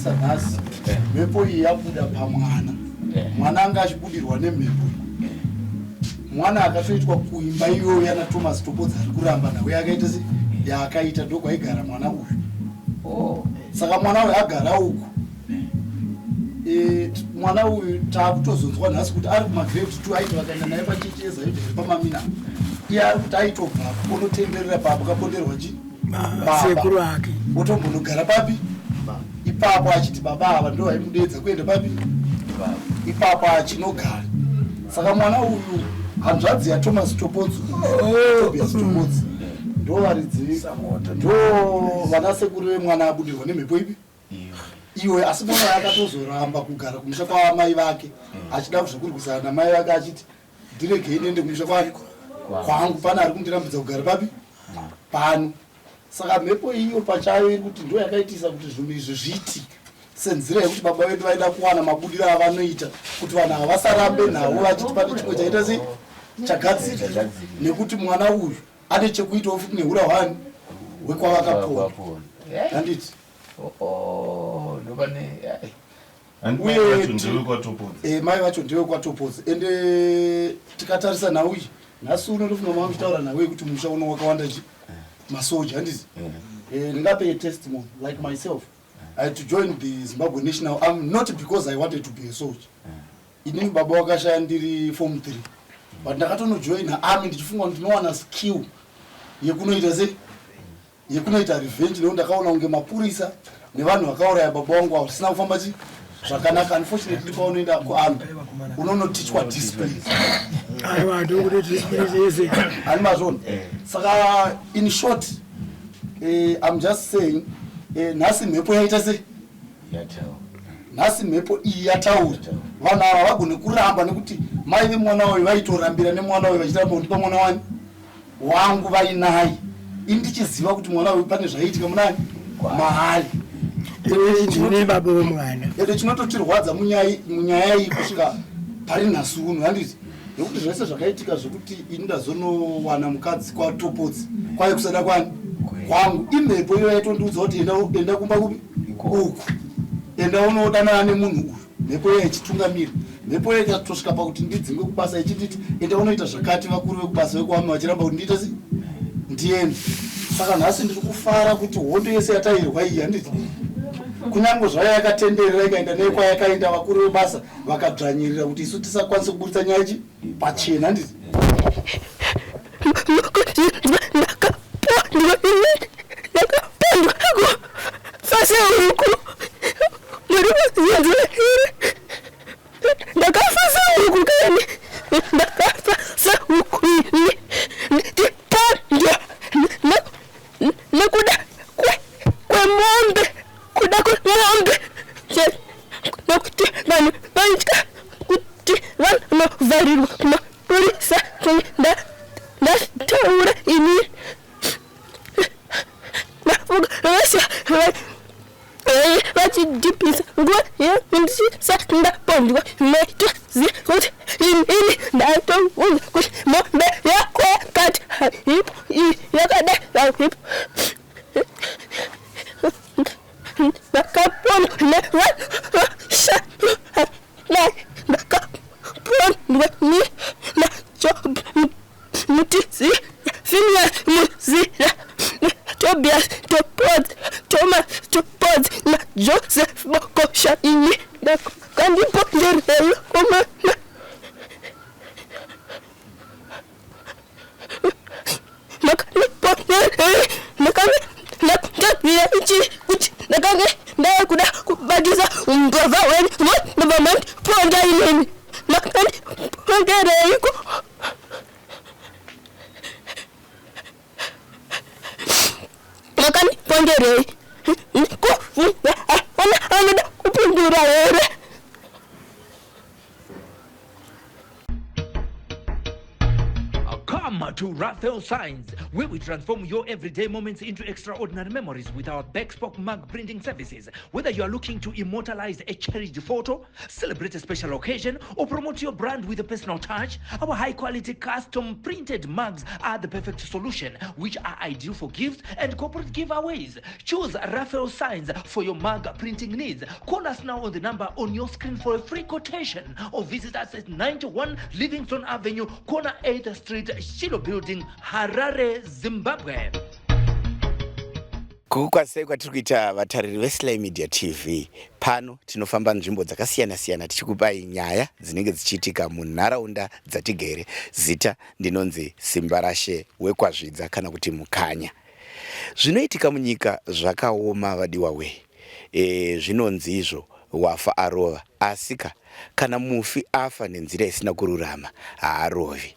tatarisa nhasi mhepo iyi yabuda pamwana mwana anga achibudirwa nemhepo mwana akatoitwa kuimba iyoyo yana Thomas Topodza ari kuramba nawe yakaita se yakaita ndoko aigara mwana uyu saka mwana uyu agara uku mwana uyu taakutozonzwa nhasi kuti ari kumagrade 2 aiti vakaenda naye pachicheza pamamina iye ari kuti aitobva unotenderera papo kaponderwa chii sekuru ake otombonogara papi ipapo achiti baba ava ndo vaimudedza kuenda papi ipapo achinogara saka mwana uyu hanzvadzi yaThomas Topodzi Tobias Topodzi ndo varidzivisa ndo vanasekuru vemwana abudirwa nemhepo ipi iwe asi mwana akatozoramba kugara kumusha kwamai vake achida kuzvokurikisana namai vake achiti ndiregei ndiende kumusha kwangu pana ari kundirambidza kugara papi pano saka mhepo iyo pachayo iri kuti ndo yakaitisa kuti zvinhu izvi zviitike senzira yekuti baba vedu vaida kuwana mabudiro avanoita kuti vanhu ava vasarambe navo vachiti pane chimwe chaita sei chagadzirira nekuti mwana uyu ane chekuitawo futi neurahwani hwekwavakapona handiti mai vacho ndewekwatopodzi ende tikatarisa nhau iyi nhasi uno ndofunga mava muchitaura nawe kuti musha uno wakawanda chi masoja handiti ndingape testimony like myself I had to join the Zimbabwe National Army not because I wanted to be a soldier inini baba wakashaya ndiri form 3 but ndakatonojoina army ndichifunga kuti ndinowana skill yekunoita se yekunoita revenge nekuti ndakaona kunge mapurisa nevanhu vakauraya baba wangu vasina kufamba chi zvakanaka. Unfortunately paunoenda kuarmy unonotichwa discipline ani mazvona saka in short I'm just saying nhasi mhepo yaita se nhasi mhepo iyi yataura vanhu ava vagone kuramba nekuti mai vemwana wayo vaitorambira nemwana wayo vachiramba kundipa mwana wani wangu vainaye indichiziva kuti mwana wayo pane zvaiitika munani mahali baba vemwana ende chinototirwadza munyaya iyi kusvika pari nhasi uno handiti nekuti zvese zvakaitika zvokuti ini ndazonowana mukadzi kwaTopodzi kwai kusada kwani kwangu imhepo iyo yaitondiudza kuti enda kumba kupi uku enda unodanana nemunhu uyu mhepo iyo ichitungamira mhepo iyo ikatosvika pakuti ndidzingwe kubasa ichititi enda unoita zvakati vakuru vekubasa vekwame vachiramba kuti ndiita se ndiende saka nhasi ndiri kufara kuti hondo yese yatairwa iyi handiti kunyange zvayo yakatenderera ikaenda nei kwayakaenda vakuru vebasa vakadzvanyirira kuti isu tisakwanise kuburitsa nyaya ichi pachena handiti Tobias Topodzi, Thomas Topodzi na Joseph Bokosha ini na kandipo nderelo koma to Raphael Signs, where we transform your everyday moments into extraordinary memories with our bespoke mug printing services. Whether you are looking to immortalize a cherished photo, celebrate a special occasion, or promote your brand with a personal touch, our high-quality custom printed mugs are the perfect solution, which are ideal for gifts and corporate giveaways. Choose Raphael Signs for your mug printing needs. Call us now on the number on your screen for a free quotation, or visit us at 91 Livingstone Avenue, corner 8th Street, Shilo Building, Harare, Zimbabwe. Kukwasei kwatiri kuita vatariri veSlay Media TV. Pano tinofamba nzvimbo dzakasiyana-siyana tichikupai nyaya dzinenge dzichiitika munharaunda dzatigere. Zita ndinonzi Simbarashe wekwazvidza kana kuti Mukanya. Zvinoitika munyika zvakaoma vadiwa we. Zvinonzi izvo wafa arova, asika kana mufi afa nenzira isina kururama haarovi.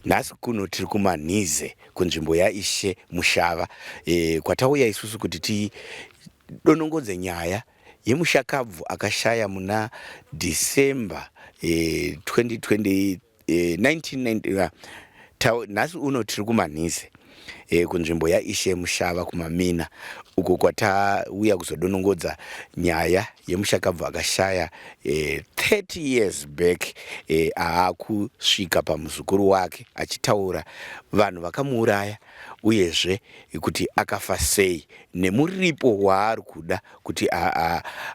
Nhasi kuno tiri kumanhize kunzvimbo yaIshe Mushava, kwatauya isusu kuti tidonongodze nyaya yemushakabvu akashaya muna December 2020 1990. Nhasi uno tiri kumanhize kunzvimbo yaIshe Mushava kumamina, uko kwatauya kuzodonongodza nyaya yemushakabvu akashaya 30 years back, aakusvika pamuzukuru wake achitaura vanhu vakamuuraya uyezve kuti akafa sei nemuripo waari kuda kuti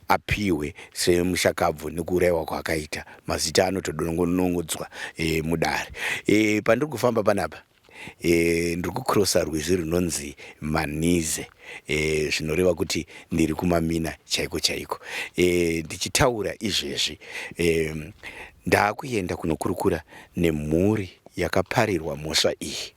apiwe semushakabvu nekuuraiwa kwakaita. Mazita anotodonongodzwa mudare. Pandiri kufamba panapa ndiri kucrossa rwizi runonzi Manhize, zvinoreva kuti ndiri kumamina chaiko chaiko. Ndichitaura izvezvi ndakuenda kunokurukura nemhuri yakaparirwa mhosva iyi.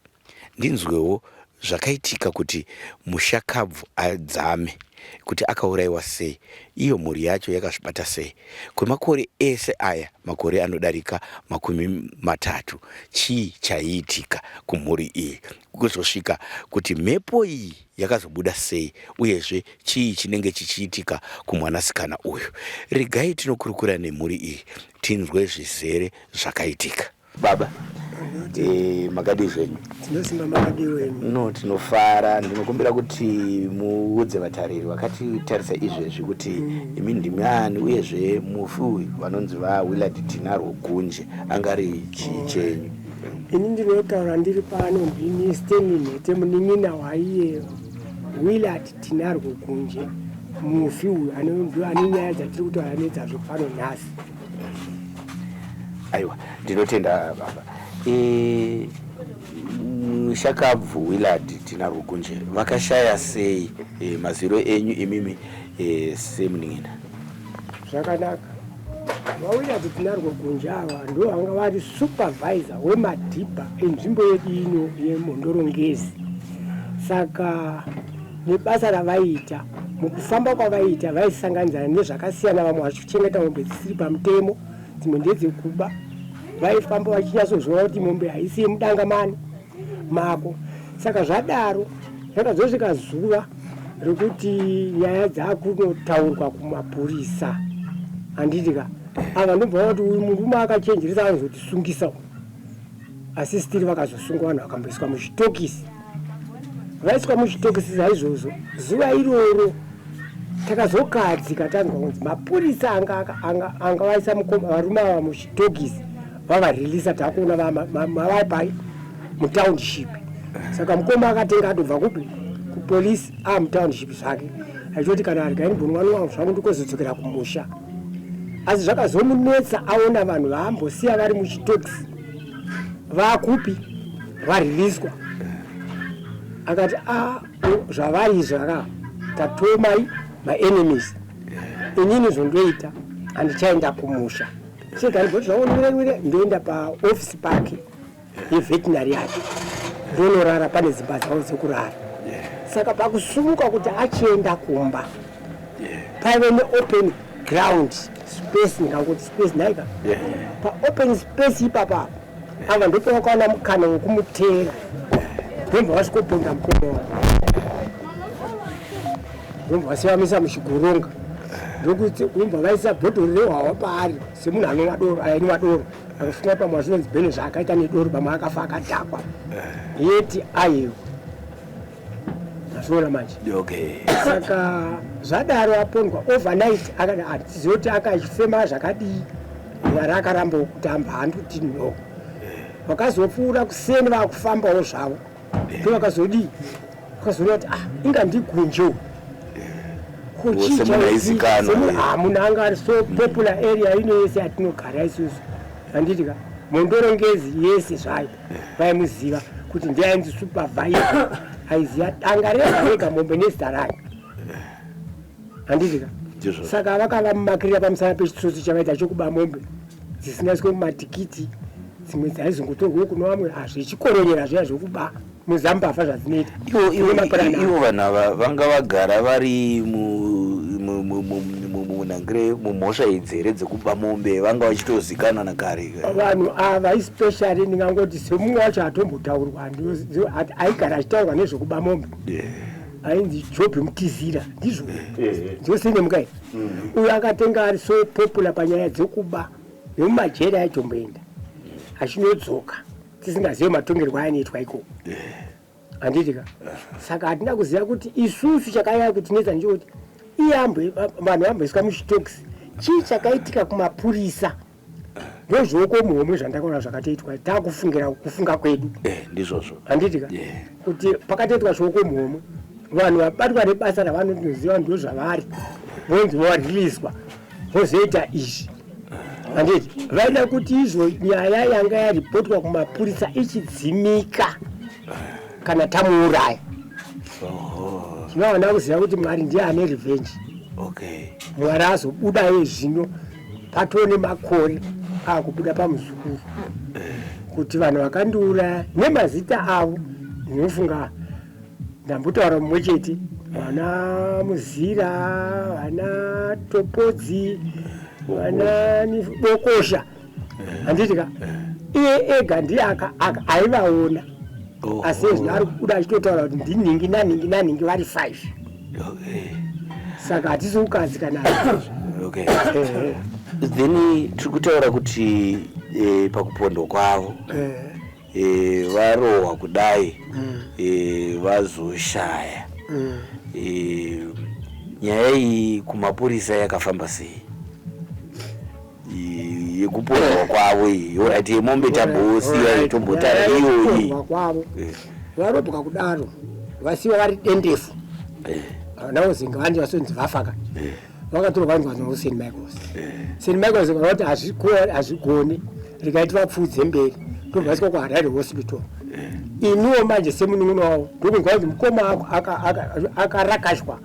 Ndinzwewo zvakaitika kuti mushakabvu adzame kuti akaurayiwa sei, iyo mhuri yacho yakazvibata sei. Kwemakore ese aya, makore anodarika 30, chii chaiitika kumhuri iyi kuzosvika kuti mhepo iyi yakazobuda sei, uyezve chii chinenge chichiitika kumwanasikana uyu. Regai tinokurukura nemhuri iyi tinzwe zvizere zvakaitika. Baba, makadi zvenyu? Tinosimba makadi wenyu. No, tinofara. Ndinokumbira kuti muudze vatariri vakatitarisa izvezvi kuti imi ndimi ani uyezve mufi uyu vanonzi vaWillard Tinarwo Gunje angari chii chenyu? Ini ndinotaura ndiri pano ndini Steminete munin'ina waiye Willard Tinarwo Gunje, mufi uyu ane nyaya dzatiri kutaura nedzazvo pano nhasi. Aiwa, ndinotenda baba. Mushakabvu Willard Tinarwo Gunje vakashaya sei maziro enyu imimi semunin'ina? Zvakanaka. VaWillard Tinarwo Gunje ava ndo vanga vari supervisor wemadhibha enzvimbo yedu ino yeMhondorongezi. Saka nebasa ravaiita, mukufamba kwavaiita vaisanganidzana nezvakasiyana. Vamwe vachichengeta mombe dzisiri pamutemo, dzimwe ndedzekuba. Vaifamba vachinyatsoziva kuti mombe haisi yemudangamani mako. Saka zvadaro zvakazosvika zuva rekuti nyaya dzakunotaurwa kumapurisa. Handitika ava ndobva kuti uyu murume akachenjeresa anozotisungisa, asi stiri vakazosungwa vanhu vakamboiswa muchitokisi. Vaiswa muchitokisi saizvozvo, zuva iroro takazokadzika tanzwa kunzi mapurisa anga vaisa varume ava muchitokisi vavarilisa. Takuona mavaipai mutownship. Saka mukoma akatenga atobva kupi kupolisi mutownship zvake, achoti kana arigai mbunwani wangu zvangu ndikozodzokera kumusha. Asi zvakazomunetsa aona vanhu vaambosiya vari muchitokisi vakupi variliswa. Akati zvavari zvaka tatomai maenemies, inini zvondoita handichaenda kumusha. Chegari zvaonwire ndoenda paofisi pake yeveterinary yake ndonorara pane dzimba dzavo dzekurara. Saka pakusumuka kuti achienda kumba paive neopen ground space, ndingakuti space naika paopen space ipapa ava ndipo vakaona mukana wekumuteera. Ndomba vasikoponda mukoma wavo, ndomba vasivamisa muchigoronga. ndokuti kumba vaisa bhodhoro rehwahwa paari semunhu anomwa doro ainwa doro akafunga pamwe azvinonzi bhene zvaakaita nedoro pamwe akafa akadhakwa yeti ayewo azviona manje. Saka zvadaro apondwa overnight akati hatizivi kuti akachifema zvakadii mwari akaramba kutamba handikuti no. Vakazopfuura kuseni vakufambawo zvavo ndo vakazodii vakazoona kuti inga ndigunjewo munhu anga ari so popular area ino yese yatinogara isusu handitika mondorongezi yese zvayo vaimuziva kuti ndiainzi supervisor aiziva danga rega rega mombe nezita rake handitika. Saka vakavamumakirira pamusana pechitsotsi chavaita chokuba mombe dzisingaiswe mumatikiti dzimwe dzaizongotorwa kuno vamwe zvichikoronyera zviya zvokuba muzambafa zvadzinoita. Ivo vanhu ava vanga vagara vari munangire mumhosva idzi here dzekuba mombe vanga vachitozikanwa nakare? Vanhu ava especially ndingangoti semumwe wacho atombotaurwa aigara achitaurwa nezvekuba mombe ainzi Jobi Mutizira ndizvo ndosine mukai uyo akatenga ari so popular panyaya dzekuba nemumajeri aitomboenda achinodzoka tisingazivi matongerwo ainoitwa ikoko handitika. Saka hatina kuziva kuti isusu chakanyanya kutinetsa ndechekuti vanhu vamboiswa muchitokisi chii chakaitika kumapurisa ndozvoko muhomwe zvandakaona zvakatoitwa taakufungira kufunga kwedu ndizvozvo handitika kuti pakatoitwa shoko muhomwe vanhu vabatwa nebasa ravanoziva ndo zvavari vonzi voriliswa vozoita izvi handiti vaida kuti izvo nyaya yanga yaripotwa kumapurisa ichidzimika kana tamuuraya zvinowana kuziva kuti mwari ndiye ane revenge. Mwari azobudayo zvino patone makore akubuda pamuzukuru kuti vanhu vakandiuraya nemazita avo ndinofunga ndambotaura mumwe chete vana Muzira vana Topodzi vana Bokosha handitika iye ega ndiye aivaona asi zvino ari kubuda achitotaura kuti ndiningi naningi vari 5 saka hatisi ukadzi kana then tiri kutaura kuti pakupondwa kwavo varohwa kudai vazoshaya nyaya iyi kumapurisa yakafamba sei yekupondwa kwavo iyi orati yemombe tambosiya tombotara iyoyi kwavo varobwa kudaro vasiva vari dendefu naozinga vanje vasonzi vafaka vakatorwa vanzi vanzi St. Michael's. St. Michael's vanoti hazvigoni rikaiti vapfudze mberi tobvasika kuHarare hospital. Iniwo manje semunun'una wavo ndokunzwa kuti mukoma akarakashwa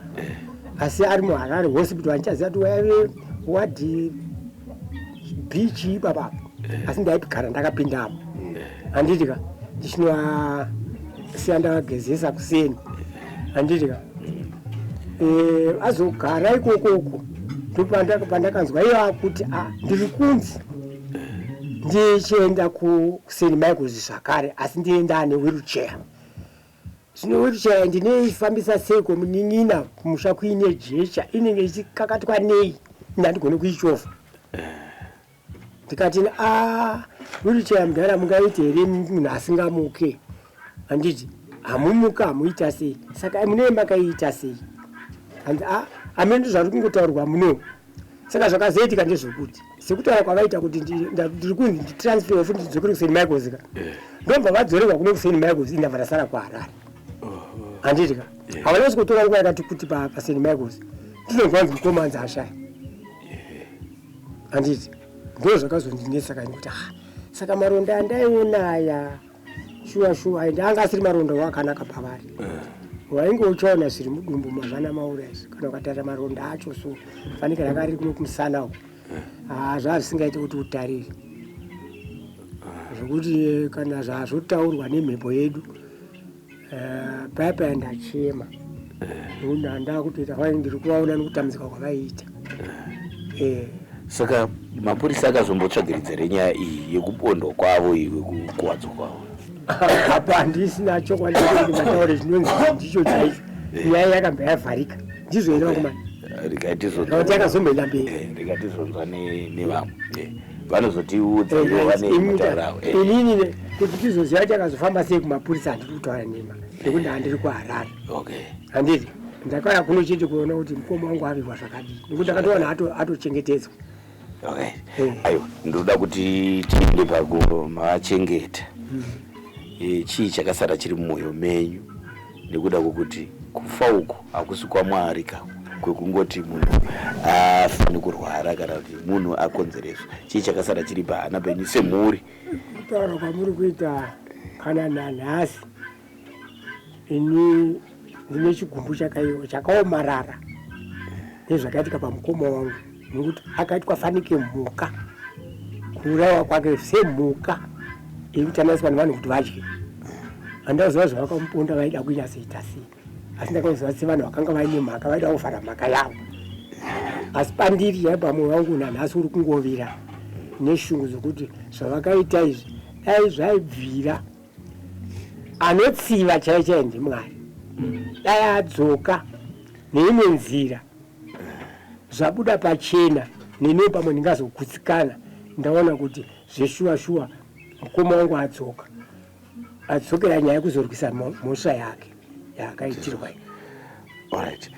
asi ari muHarare hospital andichaziva kuti waive wadi beach baba asi ndaipigara ndakapindamo handitika ndichinosiya ndakagezesa kuseni handitika azogara ikokoko ndopandakanzwa iya kuti ndiri kunzi ndichienda kuSt. Michael's zvakare asi ndienda newheelchair. Zvino wheelchair ndinoifambisa sei komunin'ina kumusha kuine jecha inenge ichikakatwa nei ndandigone kuichovha ndikati wheelchair mudhara mungaite here munhu asingamuke handiti hamumuka hamuita sei saka munee makaiita sei amene zvari kungotaurwa muno saka zvakazoitika ndezvokuti sekutaura kwavaita kuti ndiri kunzi nditransfer futi ndidzokere kuSt. Michael's ka ndobva vadzorerwa kuno kuSt. Michael's indabva ndasara kuHarare handitika havana kutotora nguva yakati kuti paSt. Michael's ndinonzwa nzi mukomanzi ashaya handiti ndo zvakazondinetsa kani kuti saka maronda andaiona aya shuwa ndanga asiri maronda wakanaka pavari wainge uchaona zviri mudumbu mazvana maurayizvo kana ukatarira maronda acho so fanika rakari kuno kumusana uko zvava zvisingaiti kuti utarire zvokuti kana zvazvotaurwa nemhepo yedu paipai ndachema ndaa kutoita fai ndiri kuvaona nekutambudzika kwavaiita saka mapurisa akazombotsvagiridza renyaya iyi yekupondwa kwavo iyi wekukuwadzwa kwavo apa handisina chokwadi mataure zvinonzi ndicho chaicho nyaya yakabva yavharika ndizvo here vakomana kuti yakazomhena mberi rikatizonzwa nevamwe vanozotiudza ivo vane mutauravo inini kuti tizoziva chakazofamba sei kumapurisa handiri kutaura nema nekuti handiri kuharare handiti ndakauya kuno chete kuona kuti mukoma wangu avirwa zvakadii nekuti ndakatoona atochengetedzwa. Aiwa, ndoda kuti tiende pakumachengeta chii chakasara chiri mumwoyo menyu nekuda kwokuti kufa uku hakusi kwaMwari kwekungoti munhu afani kurwara kana kuti munhu akonzereswa. Chii chakasara chiri pahana penyu semhuri? Kutaura kwamuri kuita kana nanhasi ini ndine chigumbu chakaomarara nezvakaitika pamukoma wangu nekuti akaitwa fanike mhuka, kuurayiwa kwake semhuka irikutananiswa nevanhu kuti vadye. Handaziva zvavakamuponda vaida kuita seita sei, asi ndakaziva sevanhu vakanga vaine mhaka vaida kuvhara mhaka yavo. Asi pandiri yaibva mwoyo wangu nanhasi uri kungovira neshungu dzokuti zvavakaita izvi dai zvaibvira anotsiva chaichai ndiMwari, dai adzoka neimwe nzira zvabuda pachena nene pamwe ndingazogutsikana ndaona kuti zveshuwa mukoma wangu adzokera nyaya yekuzorwisa mhosva yake yaakaitirwa. Alright.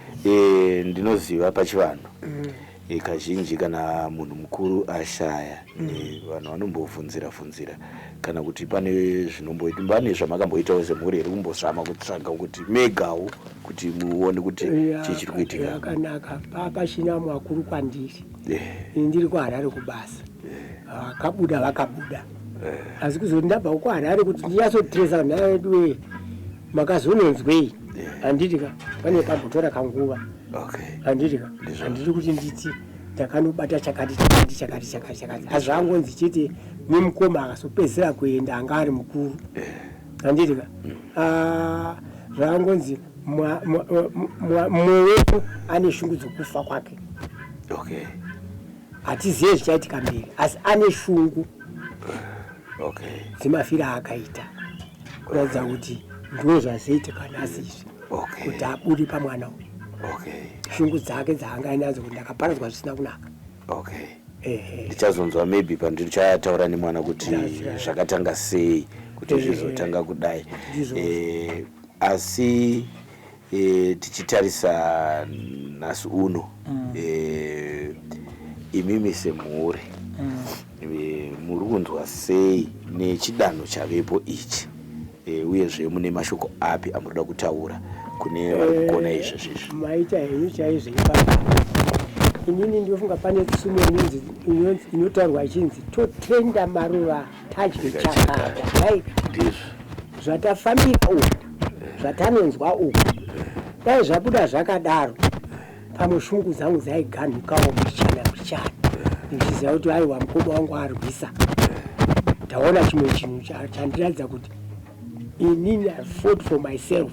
Ndinoziva pachivanhu kazhinji kana munhu mukuru ashaya vanhu vanombobvunzira kana kuti pane zvinomboita pane zvamakamboitawo semhuri iri kumbozvama kutsvaga kuti megawo kuti muone kuti chii chiri kuitika. Yakanaka papachina mwakuru kwandiri ndiri kuHarare kubasa vakabuda asi kuzoti ndabva kuHarare kuti ndinyasotiresa nhaya yedu makazononzwei handitika pane kambotora kanguva handitika handiri kuti nditi ndakanobata chakati hazvangonzi chete nemukoma akazopedzera kuenda anga ari mukuru handitika zvangonzi mumwe wedu ane shungu dzokufa kwake. Hatizive zvichaitika mberi asi ane shungu dzemafira akaita kuratidza kuti ndo zvazoitika nhasi izvi kuti abude pamwana uyu. Shungu dzake dzaanga ainadzo kuti ndakaparadzwa zvisina kunaka. Ndichazonzwa maybe pandichataura nemwana kuti zvakatanga sei kuti zvizotanga kudai. Asi tichitarisa nhasi uno imimi semhuri muri kunzwa sei nechidanho chavepo ichi uyezve mune mashoko api amunoda kutaura kune vari kugona izvezvizvi? Maita henyu chaizvo inini ndinofunga pane tsumo inotaurwa ichinzi totrenda maruva tadye chakata. Zvatafambira uku zvatanonzwa uku dai zvabuda zvakadaro pamwe shungu dzangu dzaiganhukawo mbichana ndichiziva kuti aiwa mukoma wangu arwisa. Ndaona chimwe chinhu chandiratidza kuti inini I fought for myself.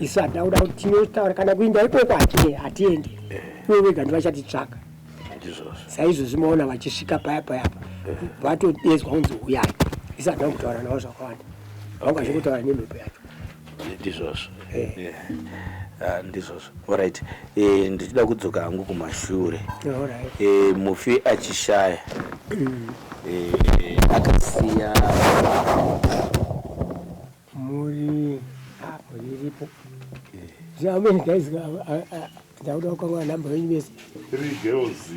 Isu handauda kuti tinotaura kana kuinda ikoko hatiendi uye wega ndivachatitsvaka. Saizvozvi maona vachisvika paya vatodedzwa kunzi uyai. Isu handina kutaura navo zvakawanda vanga chikutaura nemhepo yacho. Ndizvozvo. Alright. Ndichida kudzoka hangu kumashure. Mufi achishaya akasiya muri riripo zvamweni ndaizwa ndauda kukanga namba yenyu vese 3 girls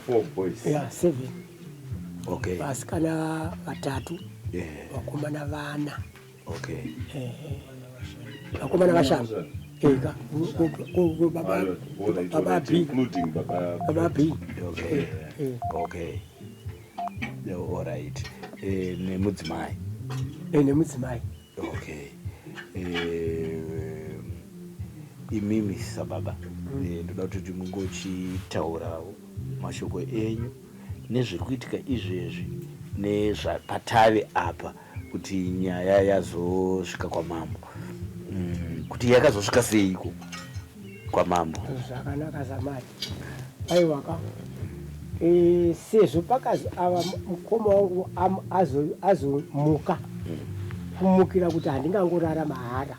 4 boys 7 vasikana 3 vakomana 4 vakomana 5 baba B. Alright. Nemudzimai. Nemudzimai. Imimi sababa ndoda kuti mungochitaurawo mashoko enyu nezviri kuitika izvezvi nezvapatave apa kuti nyaya yazosvika kwamambo kuti yakazosvika seiko kwamambo. Zvakanaka zamari aiwaka sezvo pakazi ava mukoma wangu azomuka kumukira kuti handingangorara mahara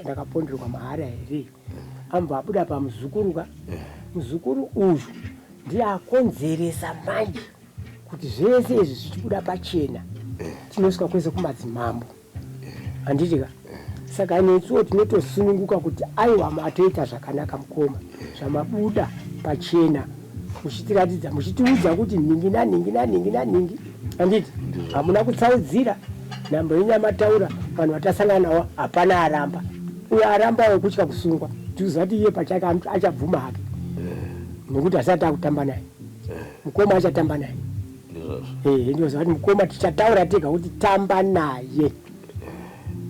ndakaponderwa mahara here ambva abuda pamuzukuruka muzukuru uyu ndiye akonzeresa manje kuti zvese izvi zvichibuda pachena tinosvika kwese kumadzimambo handitika saka netsuwo tinotosununguka kuti aiwa matoita zvakanaka mukoma zvamabuda pachena muchitiratidza muchitiudza kuti ningi handiti hamuna kutsaudzira nhambo yenyamataura vanhu vatasangana navo hapana aramba uyo arambawo kutya kusungwa tiuziva kuti iye pachake achabvuma hake nekuti asati akutamba naye mukoma achatamba naye ndioziva kuti mukoma tichataura tega kuti tamba naye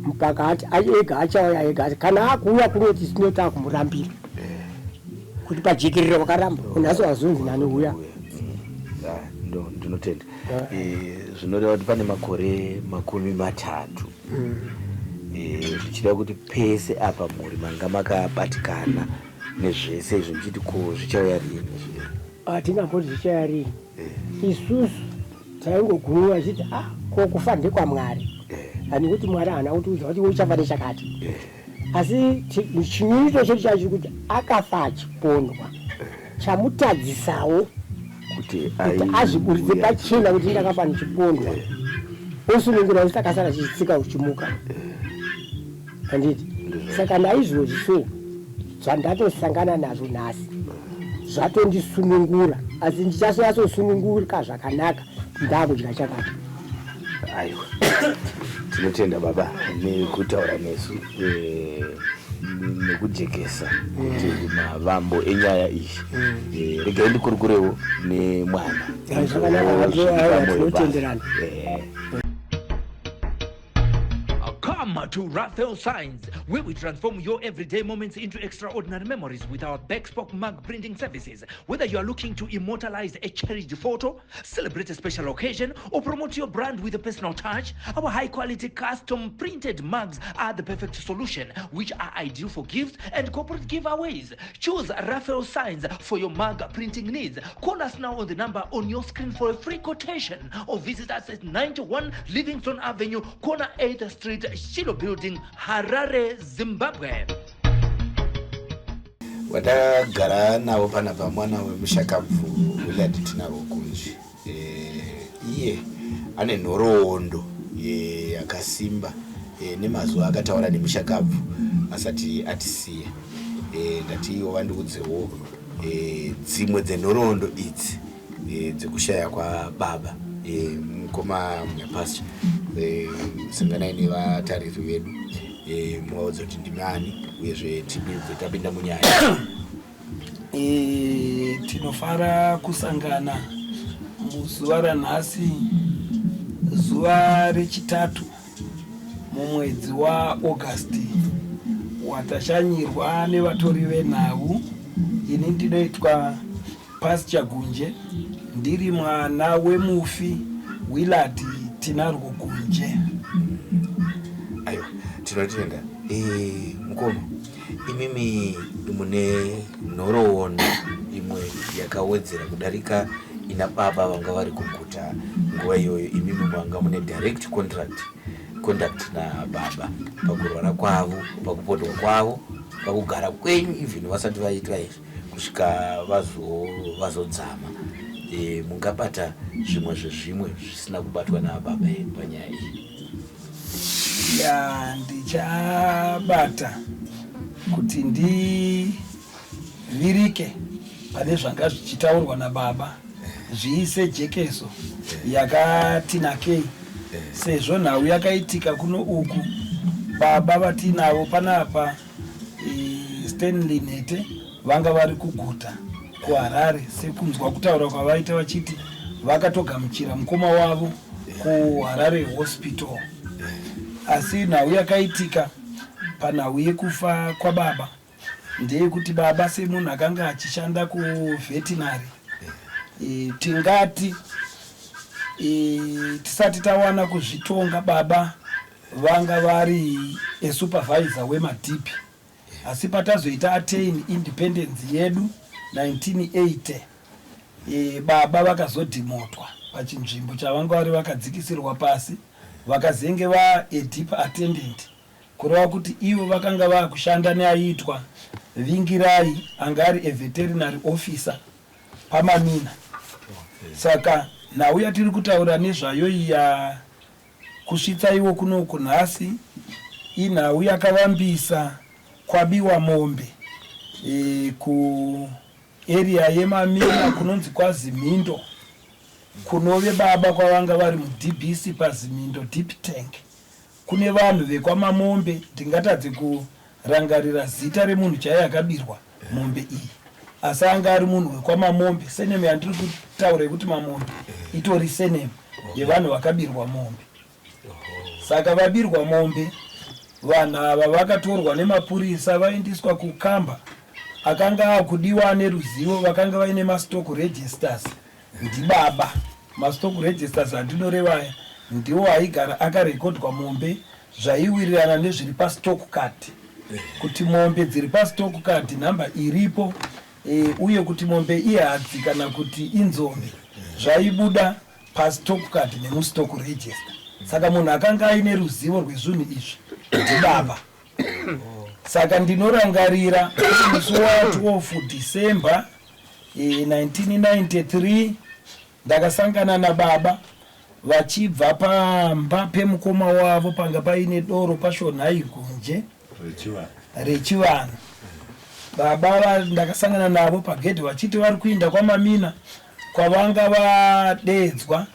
mpaka ega achauya ega kana akuuya kunoti sinotaka kumurambira kuti pajekerera wakaramba unhasi wazunzi nanouya ndinotenda zvinoreva kuti pane makore 30 zvichida kuti pese apa muri manga makabatikana nezvese izvo mchiti ko zvichauya rini hatingamboti zvichauya rini isusu taingogumiwa achiti kokufa ndekwamwari hani kuti mwari haana kutiudza kuti uchafa nechakati asi chinyunyito chedu chacho kuti akafa achipondwa chamutadzisawo kuti azviburitse pachena kuti ndakafa ndichipondwa osunungura kuti akasara chichitsika uchimuka handiti saka naizvozvi so zvandatosangana nazvo nhasi zvatondisunungura asi ndichasoyasosunungurika zvakanaka ndakudya chakati aiwa tinotenda baba nekutaura nesu nekujekesa kuti mavambo enyaya iyi regai ndikurukurewo nemwana tinotenderana. Come to Raphael Signs, where we transform your everyday moments into extraordinary memories with our Backspoke mug printing services. Whether you are looking to immortalize a cherished photo, celebrate a special occasion, or promote your brand with a personal touch, our high-quality custom printed mugs are the perfect solution, which are ideal for gifts and corporate giveaways. Choose Raphael Signs for your mug printing needs. Call us now on the number on your screen for a free quotation, or visit us at 91 Livingston Avenue, corner 8th Street, Shilo Building, Harare, Zimbabwe. Wadagara navo panapa mwana wemushakabvu Willard tinavo kunji. Iye ane nhoroondo yakasimba nemazuva akataura nemushakabvu asati atisiya. Ndati iwo vandikudzewo dzimwe dzenhoroondo idzi dzekushaya kwababa mukoma munyapasture sanganai nevatariri vedu muvaudza kuti ndimani uyezve tibve tapinda munyaya. Tinofara kusangana muzuva ranhasi, zuva rechitatu mumwedzi waAugasti, watashanyirwa nevatori venhau. Ini ndinoitwa Pastor Gunje, ndiri mwana wemufi Willard Tinarwo Gunje. Aiwa, tinotenda. Mukoma, imimi mune nhoroondo imwe yakawedzera kudarika ina baba vanga vari kuguta nguva iyoyo. Imimi manga mune direct contact na baba pakurwara kwavo, pakupondwa kwavo, pakugara kwenyu even vasati vaitwa izvi kusvika vazodzama. Mungabata zvimwe zvezvimwe zvisina kubatwa nababa panyaya iyi? Ndichabata kuti ndivirike pane zvanga zvichitaurwa nababa, zviise jekeso yakati nakei, sezvo nhau yakaitika kuno uku. Baba vatinavo panapa Stanley Nete vanga vari kuguta kuHarare, sekunzwa kutaura kwavaita vachiti vakatogamuchira mukoma wavo kuHarare Hospital. Asi nhau yakaitika panhau yekufa kwababa ndeyekuti baba semunhu akanga achishanda kuveterinary, tingati tisati tawana kuzvitonga baba vanga vari supervisor wemadhipi, asi patazoita attain independence yedu 1980, baba vakazodhimotwa pachinzvimbo chavanga vari vakadzikisirwa pasi, vakazenge va a deep attendant, kureva kuti ivo vakanga vakushanda neaiitwa Vingirai anga ari veterinary officer paMamina. Saka nauya tiri kutaura nezvayo iya kusvitsa iwo kunoku nhasi inhau yakavambisa kwabiwa mombe ku area yeMamina kunonzi kwaZimindo, kunove baba kwavanga vari muDBC paZimindo deep tank. Kune vanhu vekwaMamombe, ndingatadze kurangarira zita remunhu chaiye akabirwa mombe iyi, asi anga ari munhu wekwaMamombe. Senemu yandiri kutaura yekuti Mamombe itori senemu yevanhu vakabirwa mombe. Saka vabirwa mombe, vanhu ava vakatorwa nemapurisa vaendeswa kukamba akanga akudiwa neruzivo, vakanga vaine mastock registers. Ndibaba mastock registers andinorevaya ndiwo aigara akarekodwa mombe zvaiwirirana nezviri pastock card, kuti mombe dziri pastock card namba iripo, uye kuti mombe ihadzi kana kuti inzombe zvaibuda pastock card nemustock register. Saka munhu akanga aine ruzivo rwezvinhu izvi ndibaba. Saka ndinorangarira musi wa12 December 1993 ndakasangana nababa vachibva pamba pemukoma wavo panga paine doro paShonhai Gunje rechivanhu. Baba ndakasangana navo pagedhi vachiti vari kuenda kwaMamina, kwavanga vadedzwa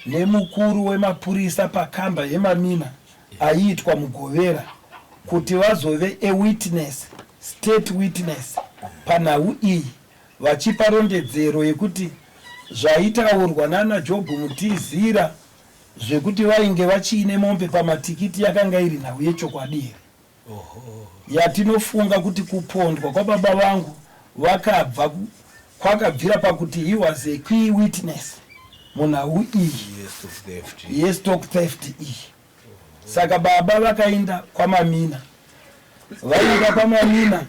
nemukuru wemapurisa pakamba yeMamina aiitwa Mugovera, kuti vazove witness, state witness panhau iyi, vachipa rondedzero yekuti zvaitaurwa nana Job Mutizira zvekuti vainge vachiine mombe pamatikiti yakanga iri nhau yechokwadi. Yatinofunga kuti kupondwa kwababa vangu vakabva kwakabvira pakuti he was a key witness munhau iyi yestock theft iyi. Saka baba vakaenda kwaMamina. Vaenda kwaMamina,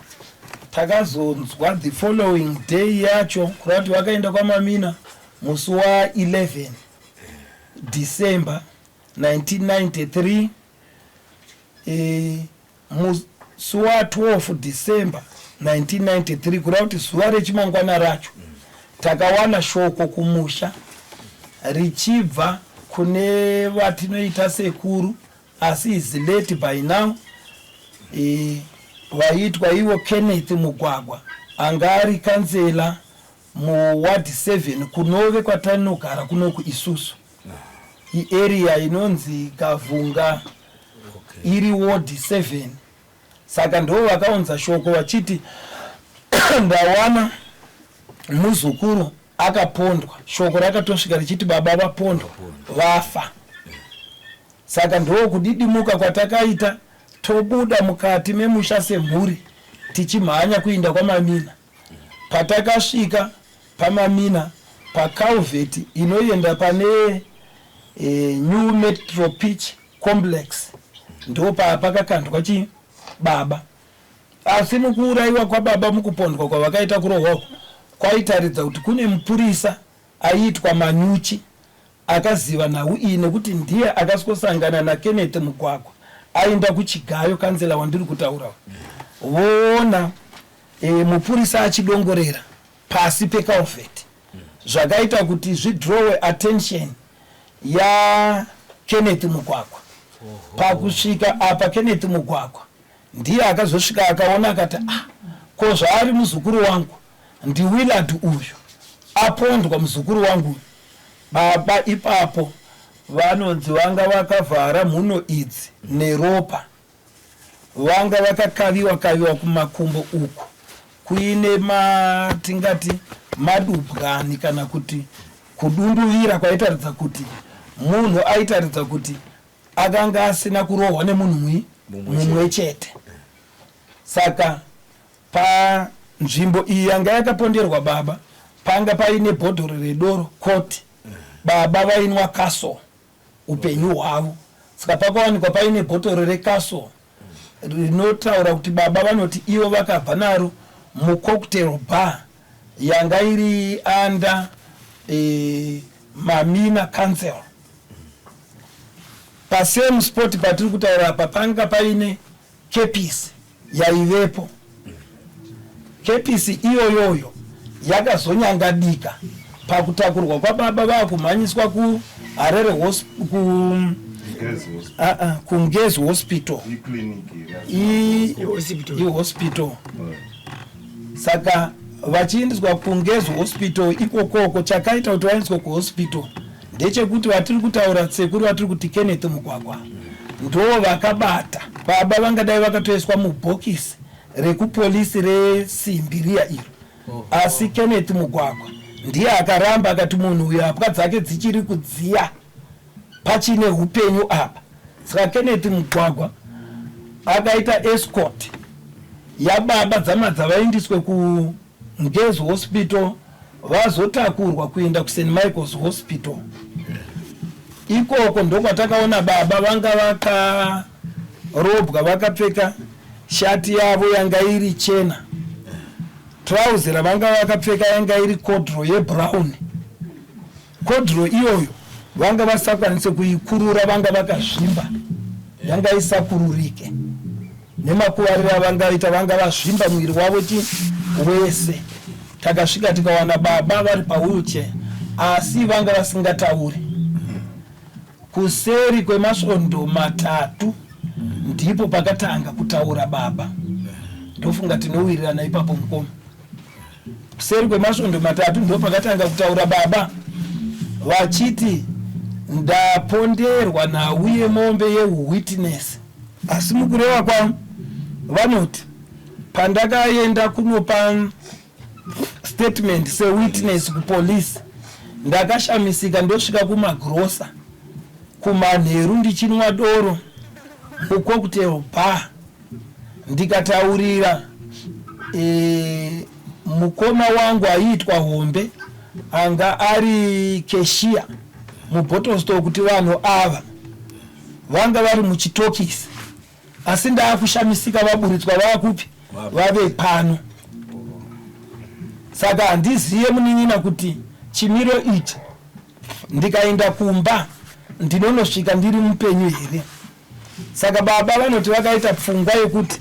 takazonzwa the following day yacho kuti vakaenda kwaMamina musi wa11 December 1993. Musi wa12 December 1993 kureva kuti zuva rechimangwana racho takawana shoko kumusha richibva kune vatinoita sekuru asi is late by now, vaitwa ivo Kenneth Mugwagwa, anga ari kansela muward 7 kunove kwatanogara kunoku isusu, iarea inonzi Kavunga iri ward 7. Saka ndo vakaunza shoko vachiti ndawana muzukuru akapondwa. Shoko rakatosvika richiti baba vapondwa, vafa. Saka ndo kudidimuka kwatakaita, tobuda mukati memusha semhuri tichimhanya kuenda kwaMamina. Patakasvika paMamina paCalvert inoenda pane New Metro Pitch Complex, ndo pakakandwa baba. Asi mukuuraiwa kwababa, mukupondwa kwavakaita kurohwa, kwaitaridza kuti kune mupurisa aiitwa Manyuchi akaziva nhau iyi nekuti ndiye akasangana naKenneth Mugwagwa aenda kuChigayo, kansela wandiri kutaura. Voona mupurisa achidongorera pasi peCalvert, zvakaita kuti zvidrowe attention yaKenneth Mugwagwa. Pakusvika apa Kenneth Mugwagwa ndiye akazosvika akaona akati ko zvaari muzukuru wangu ndi Willard uyu apondwa muzukuru wangu. Baba ipapo vanonzi vanga vakavhara mhuno idzi neropa, vanga vakakaviwa kumakumbo uku kuine tingati madubwani kana kuti kudunduvira kwaitaridza kuti munhu aitaridza kuti akanga asina kurohwa nemunhu mumwe chete. Saka panzvimbo iyi yanga yakaponderwa baba panga paine bhodhoro redoro koti, baba vainwa kaso upenyu hwavo. Saka pakawanikwa paine bhodhoro rekaso rinotaura kuti baba vanoti ivo vakabva naro mucocktail bar yanga iri under Mamina Council. Pasame spot patiri kutaura apa panga paine kepisi yaivepo. kepisi iyoyoyo yakazonyangadika pakutakurwa kwababa vakumhanyiswa kuHarare kuNgezi hospital ihospital. Saka vachiindiswa kuNgezi hospital ikokoko chakaita kuti vaindiswa kuhospital ndechekuti vatiri kutaura sekuru vatiri kuti Kenneth Mugwagwa ndo vakabata baba vangadai vakatoiswa mubhokisi rekupolisi resimbi riya iro. Asi Kenneth Mugwagwa ndiye akaramba akati munhu uyo apwa dzake dzichiri kudziya pachine upenyu apa. Saka Kenneth Mugwagwa akaita escort yababa dzamadza vaindiswe kuNgezi hospital vazotakurwa kuenda kuSt Michael's hospital. Ikoko ndokwatakaona baba vanga vakarobwa vakapfeka shati yavo yanga iri chena, trouser ravanga vakapfeka yanga iri kodro yebrown. Kodro iyoyo vanga vasakwanise kuikurura, vanga vakazvimba, yanga isakururike. Nemakuvarira vangaita vanga vazvimba mwiri wavo wese. Takasvika tikawana baba vari pawheelchair asi vanga vasingatauri. Kuseri kwemasvondo 3 ndipo pakatanga kutaura baba. Ndofunga tinowirirana ipapo mukoma. Kuseri kwemasvondo 3 ndipo pakatanga kutaura baba vachiti ndaponderwa nauye mombe yewitness. Asi mukureva kwavo vanoti pandakaenda kunopa statement sewitness kupolisi ndakashamisika ndosvika kumagrosa kumanheru ndichinwa doro kucocktail bar ndikataurira mukoma wangu aiitwa Hombe anga ari cashier mubottle store kuti vanhu ava vanga vari muchitokisi asi ndaakushamisika vaburitswa vakupi vave pano. Saka handiziye munin'ina kuti chimiro ichi ndikaenda kumba ndinonosvika ndiri mupenyu here. Saka baba vanoti vakaita pfungwa yekuti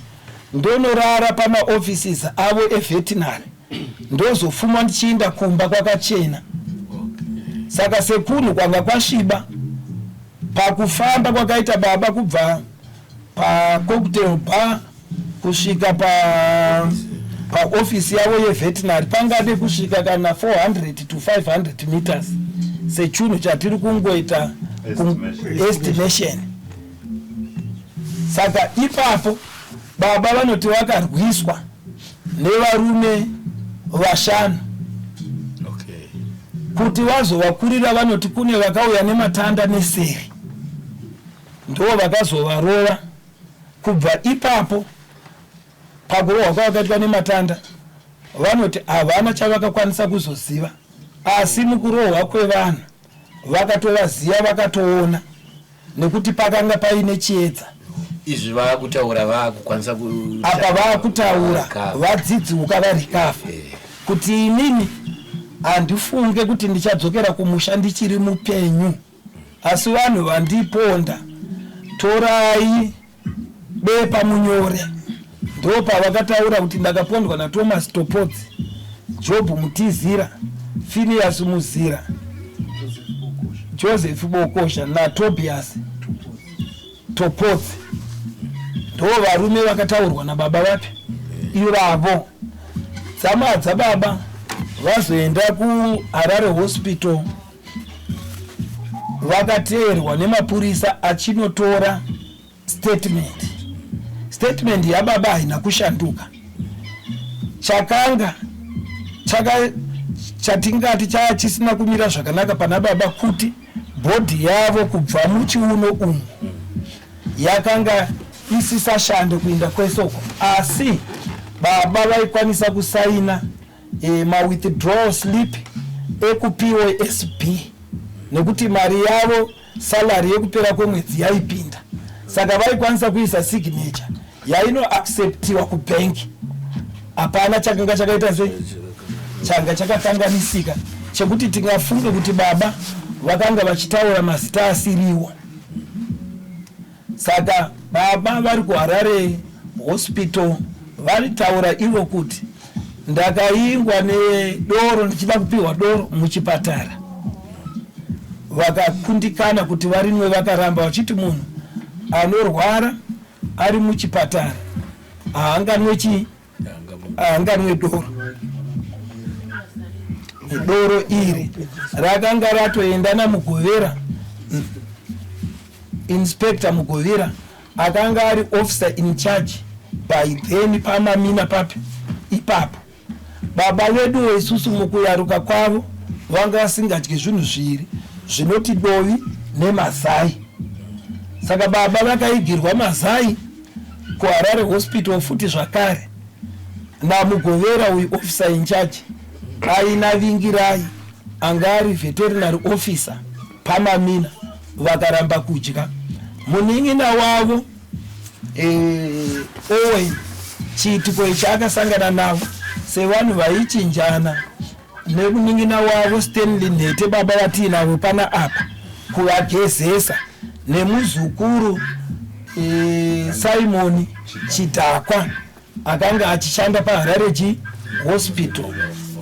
ndonorara pamaoffices avo eveterinary ndozofuma ndichienda kumba kwakachena. Saka sekunhu kwanga kwasviba pakufamba kwakaita baba kubva pacocktail bar kusvika paofisi yavo yeveterinary pangade kusvika kana 400 to 500 meters sechunhu chatiri kungoita estimation. Saka ipapo baba vanoti vakarwiswa nevarume 5 kuti vazovakurira. Vanoti kune vakauya nematanda neseri ndo vakazovarova. Kubva ipapo pakurohwa kwavakaitwa nematanda vanoti havana chavakakwanisa kuzoziva, asi mukurohwa kwevanhu vakatovaziva, vakatoona nekuti pakanga paine chiedza. Izvi vakutaura vakukwanisa apa vakutaura vadzidziuka varikafa kuti inini handifunge kuti ndichadzokera kumusha ndichiri mupenyu, asi vanhu vandiponda torai bepa munyore. Ndo pavakataura kuti ndakapondwa naThomas Topodzi, Job Mutizira, Phineas Muzira, Joseph Bokosha naTobias Topodzi. Ndo varume vakataurwa nababa vapi ivavo. Tsamadza baba vazoenda kuHarare hospital vakateerwa nemapurisa achinotora statement yababa haina kushanduka. Chakanga chatingati chisina kumira zvakanaka pana baba kuti bhodhi yavo kubva muchiuno umu yakanga isisashande kuenda kwesoko, asi baba vaikwanisa kusaina mawithdrawal slip ekupiwe SP nekuti mari yavo salary yekupera kwemwedzi yaipinda. Saka vaikwanisa kuisa signature yaino acceptiwa kubanki. Hapana chakanga chakaita changa chakakanganisika chekuti tingafunge kuti baba vakanga vachitaura mazita asiriwo. Saka baba vari kuHarare hospital varitaura ivo kuti ndakaingwa nedoro ndichida kupiwa doro muchipatara. Vakakundikana kuti varimwe vakaramba vachiti munhu anorwara ari muchipatara haanganwe doro. Doro iri rakanga ratoenda naMugovera, Inspector Mugovera akanga ari officer in charge by then paMamina papi ipapo. Baba vedu isusu mukuyaruka kwavo vanga vasingadyi zvinhu zviri zvinoti dovi nemazai. Saka baba vakaigirwa mazai kuHarare hospital futi zvakare naMugovera uyu officer in charge ainavingirai anga ari veterinary officer paMamina. Vakaramba kudya. Munin'ina wavo Owen chiitiko ichi akasangana navo sevanhu vaichinjana nemunin'ina wavo Stanley Nhete baba vatinavo pana apa kuvagezesa nemuzukuru Simon Chidhakwa akanga achishanda paHarare hospital.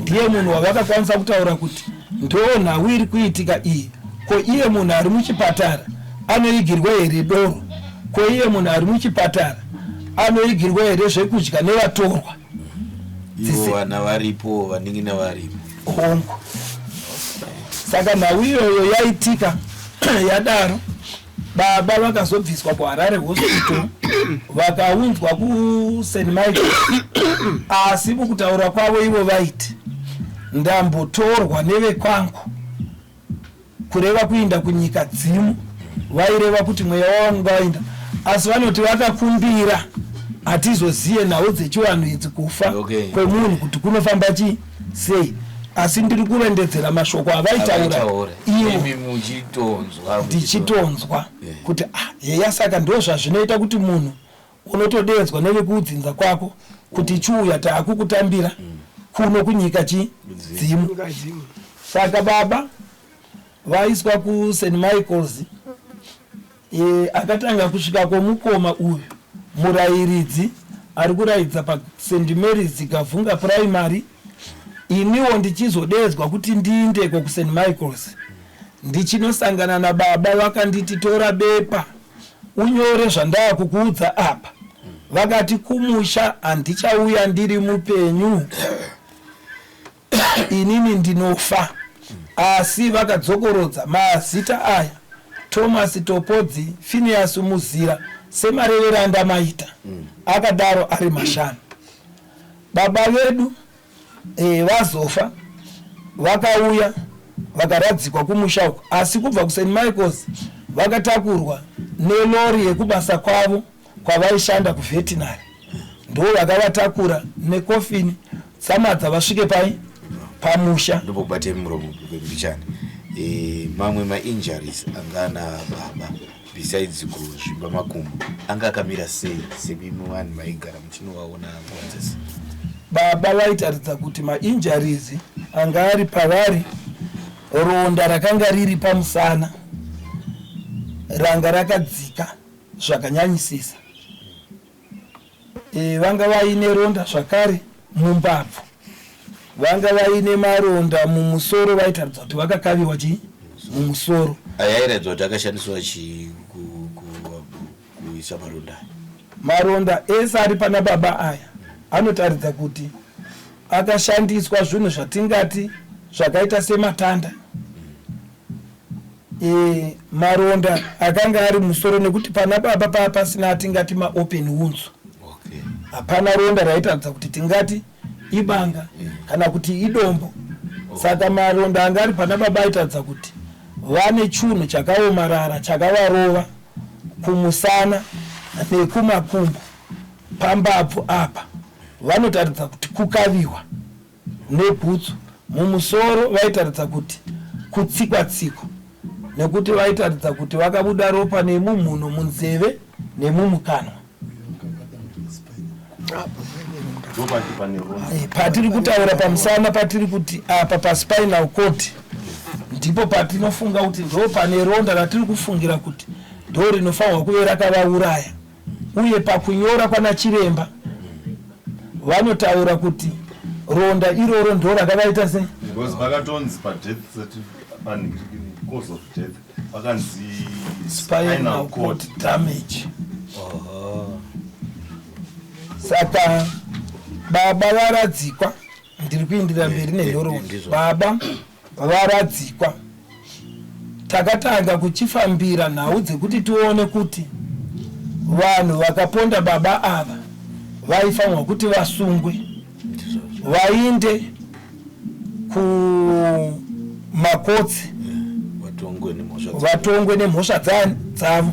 Ndiye munhu wavakakwanisa kutaura kuti ndo nhau iri kuitika iyi. Ko iye munhu ari muchipatara anoigirwa here doro? Ko iye munhu ari muchipatara anoigirwa here zvekudya nevatorwa? Ivo vana varipo, vaning'ina varipo. Hongo. Saka nhau iyoyo yaitika yadaro. Baba vakazobviswa kuHarare hospital vakaunzwa kuSt Michael. Asi mukutaura kwavo ivo vaiti ndambotorwa nevekwangu kureva kuinda kunyika dzimu. Vaireva kuti mweya wangu wainda, asi vanoti vakakumbira hatizoziye nhau dzechivanhu idzi kufa kwemunhu kuti kunofamba sei. Asi ndiri kurendedzera mashoko avaitaura ivo ndichitonzwa kuti heya. Saka ndo zvazvinoita kuti munhu unotodedzwa nevekuudzinza kwako kuti chiuya taakukutambira kuno kunyika dzimu. Saka baba vaiswa kuSt Michael's. Akatanga kusvika kwomukoma uyu murayiridzi ari kuraidza paSt Mary's Gavhunga Primary. Iniwo ndichizodedzwa kuti ndiindeko kuSt Michael's. Ndichinosangana nababa vakanditi tora bepa unyore zvandava kukuudza apa. Vakati kumusha handichauya ndiri mupenyu, inini ndinofa. Asi vakadzokorodza mazita aya: Thomas Topodzi, Phineas Muzira semareveranda maita. Akadaro ari mashanu. Baba vedu vazofa vakauya vakaradzikwa kumusha uko. Asi kubva kuSt Michael's vakatakurwa nelori yekubasa kwavo kwavaishanda kuveterinary. Ndo vakavatakura nekofini samadza vasvike pamusha. Ndobobate muromo kwembichana. Mamwe ma-injuries angana baba besides kuzvimba makumbo anga akamira sei semimi vanhu maigara muchinovaona kwanzasi? Baba vaitaridza kuti ma-injuries anga ari pavari ronda rakanga riri pamusana ranga rakadzika zvakanyanyisisa. Vanga vaine ronda zvakare mumbabvu. Vanga vaine maronda mumusoro, vaitaridza kuti vakakaviwa mumusoro. Ayairadzwa kuti akashandiswa kuisa maronda. Maronda ese ari pana baba aya anotaridza kuti akashandiswa zvinhu zvatingati zvakaita sematanda. Maronda akanga ari musoro nekuti pana baba pasina atingati maopen wounds. Hapana ronda raitaridza kuti tingati ibanga kana kuti idombo. Saka maronda anga ari pana baba aitaridza kuti vane chunhu chakaomarara chakavarova kumusana nekumakumbo pambabvu apa. Vanotaridza kuti kukaviwa nebhutsu. Mumusoro vaitaridza kuti kutsikwa-tsikwa nekuti vaitaridza kuti vakabuda ropa nemumhuno, munzeve nemumukanwa. Patiri kutaura pamusana, patiri kuti apa paspinal cord ndipo patinofunga kuti ndo pane ronda ratiri kufungira kuti ndo rinofanirwa kuve rakavauraya. Uye pakunyora kwana chiremba vanotaura kuti ronda iroro ndo rakavaita sei? Because vakatonzi padeath cause of death vakanzi spinal cord damage. Saka baba varadzikwa, ndiri kuindira mberi nenhoroondo. Baba varadzikwa, takatanga kuchifambira nhau dzekuti tione kuti vanhu vakaponda baba ava vaifanirwa kuti vasungwe, vainde kumakotsi vatongwe nemhosva dzavo.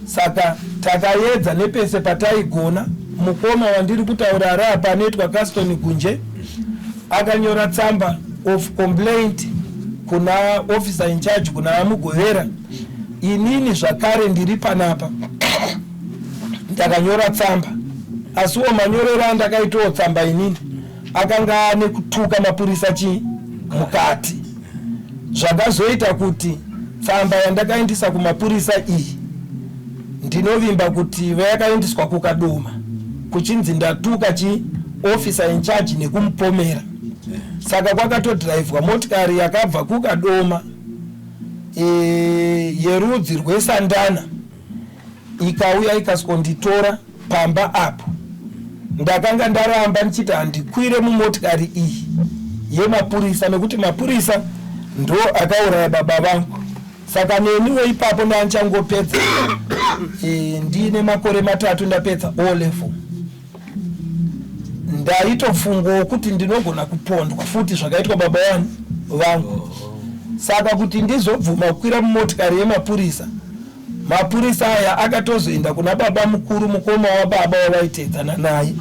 Saka takaedza nepese pataigona. Mukoma wandiri kutaura ari apa anoitwa Gaston Gunje akanyora tsamba of complaint kuna officer in charge, kuna amugovera. Inini zvakare ndiri panapa ndakanyora tsamba, asiwo manyorero andakaitawo tsamba inini akanga ane kutuka mapurisa mukati. Zvakazoita kuti tsamba yandakaindisa kumapurisa iyi ndinovimba kuti vayakaindiswa kukadoma kuchinzi ndatuka officer in charge nekumupomera. Saka kwakatodhiraivhwa motikari yakabva kukadoma yerudzi rwesandana ikauya ikaskonditora pamba apo. Ndakanga ndaramba ndichiti handikwire mumotikari iyi yemapurisa nekuti mapurisa ndo akauraya baba vangu. Saka neniwo ipapo ndanchangopedza ndine makore 3 ndapedza O level. Ndaitofunga kuti ndinogona kupondwa futi zvakaitwa baba vangu. Saka kuti ndizobvuma kukwira mumotikari yemapurisa, mapurisa aya akatozoenda kuna baba mukuru, mukoma wababa wavaitedzana naye,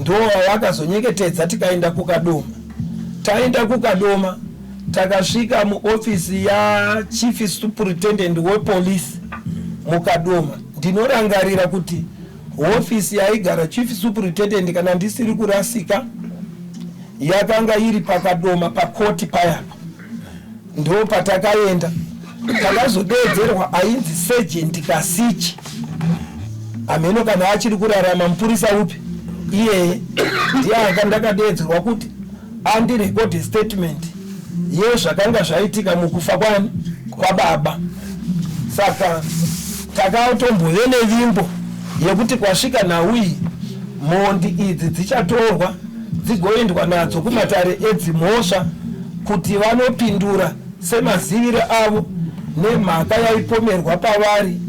ndo wakazonyeketedza tikaenda kukadoma. Taenda kukadoma takasvika muofisi yaChief Superintendent wePolice mukadoma. Ndinorangarira kuti ofisi yaigara Chief Superintendent kana ndisiri kurasika yakanga iri pakadoma pakoti payapa. Ndo patakaenda takazodedzerwa ainzi Sergeant Kasichi ameno kana achiri kurarama mupurisa upi iyeye ndiye anga ndakadedzerwa kuti andirekodi statement yezvakanga zvaitika mukufa kwababa. Saka takatombove nevimbo yekuti kwasvika nhau iyi mondi idzi dzichatorwa dzigoendwa nadzo kumatare edzimhosva kuti vanopindura semazivire avo nemhaka yaipomerwa pavari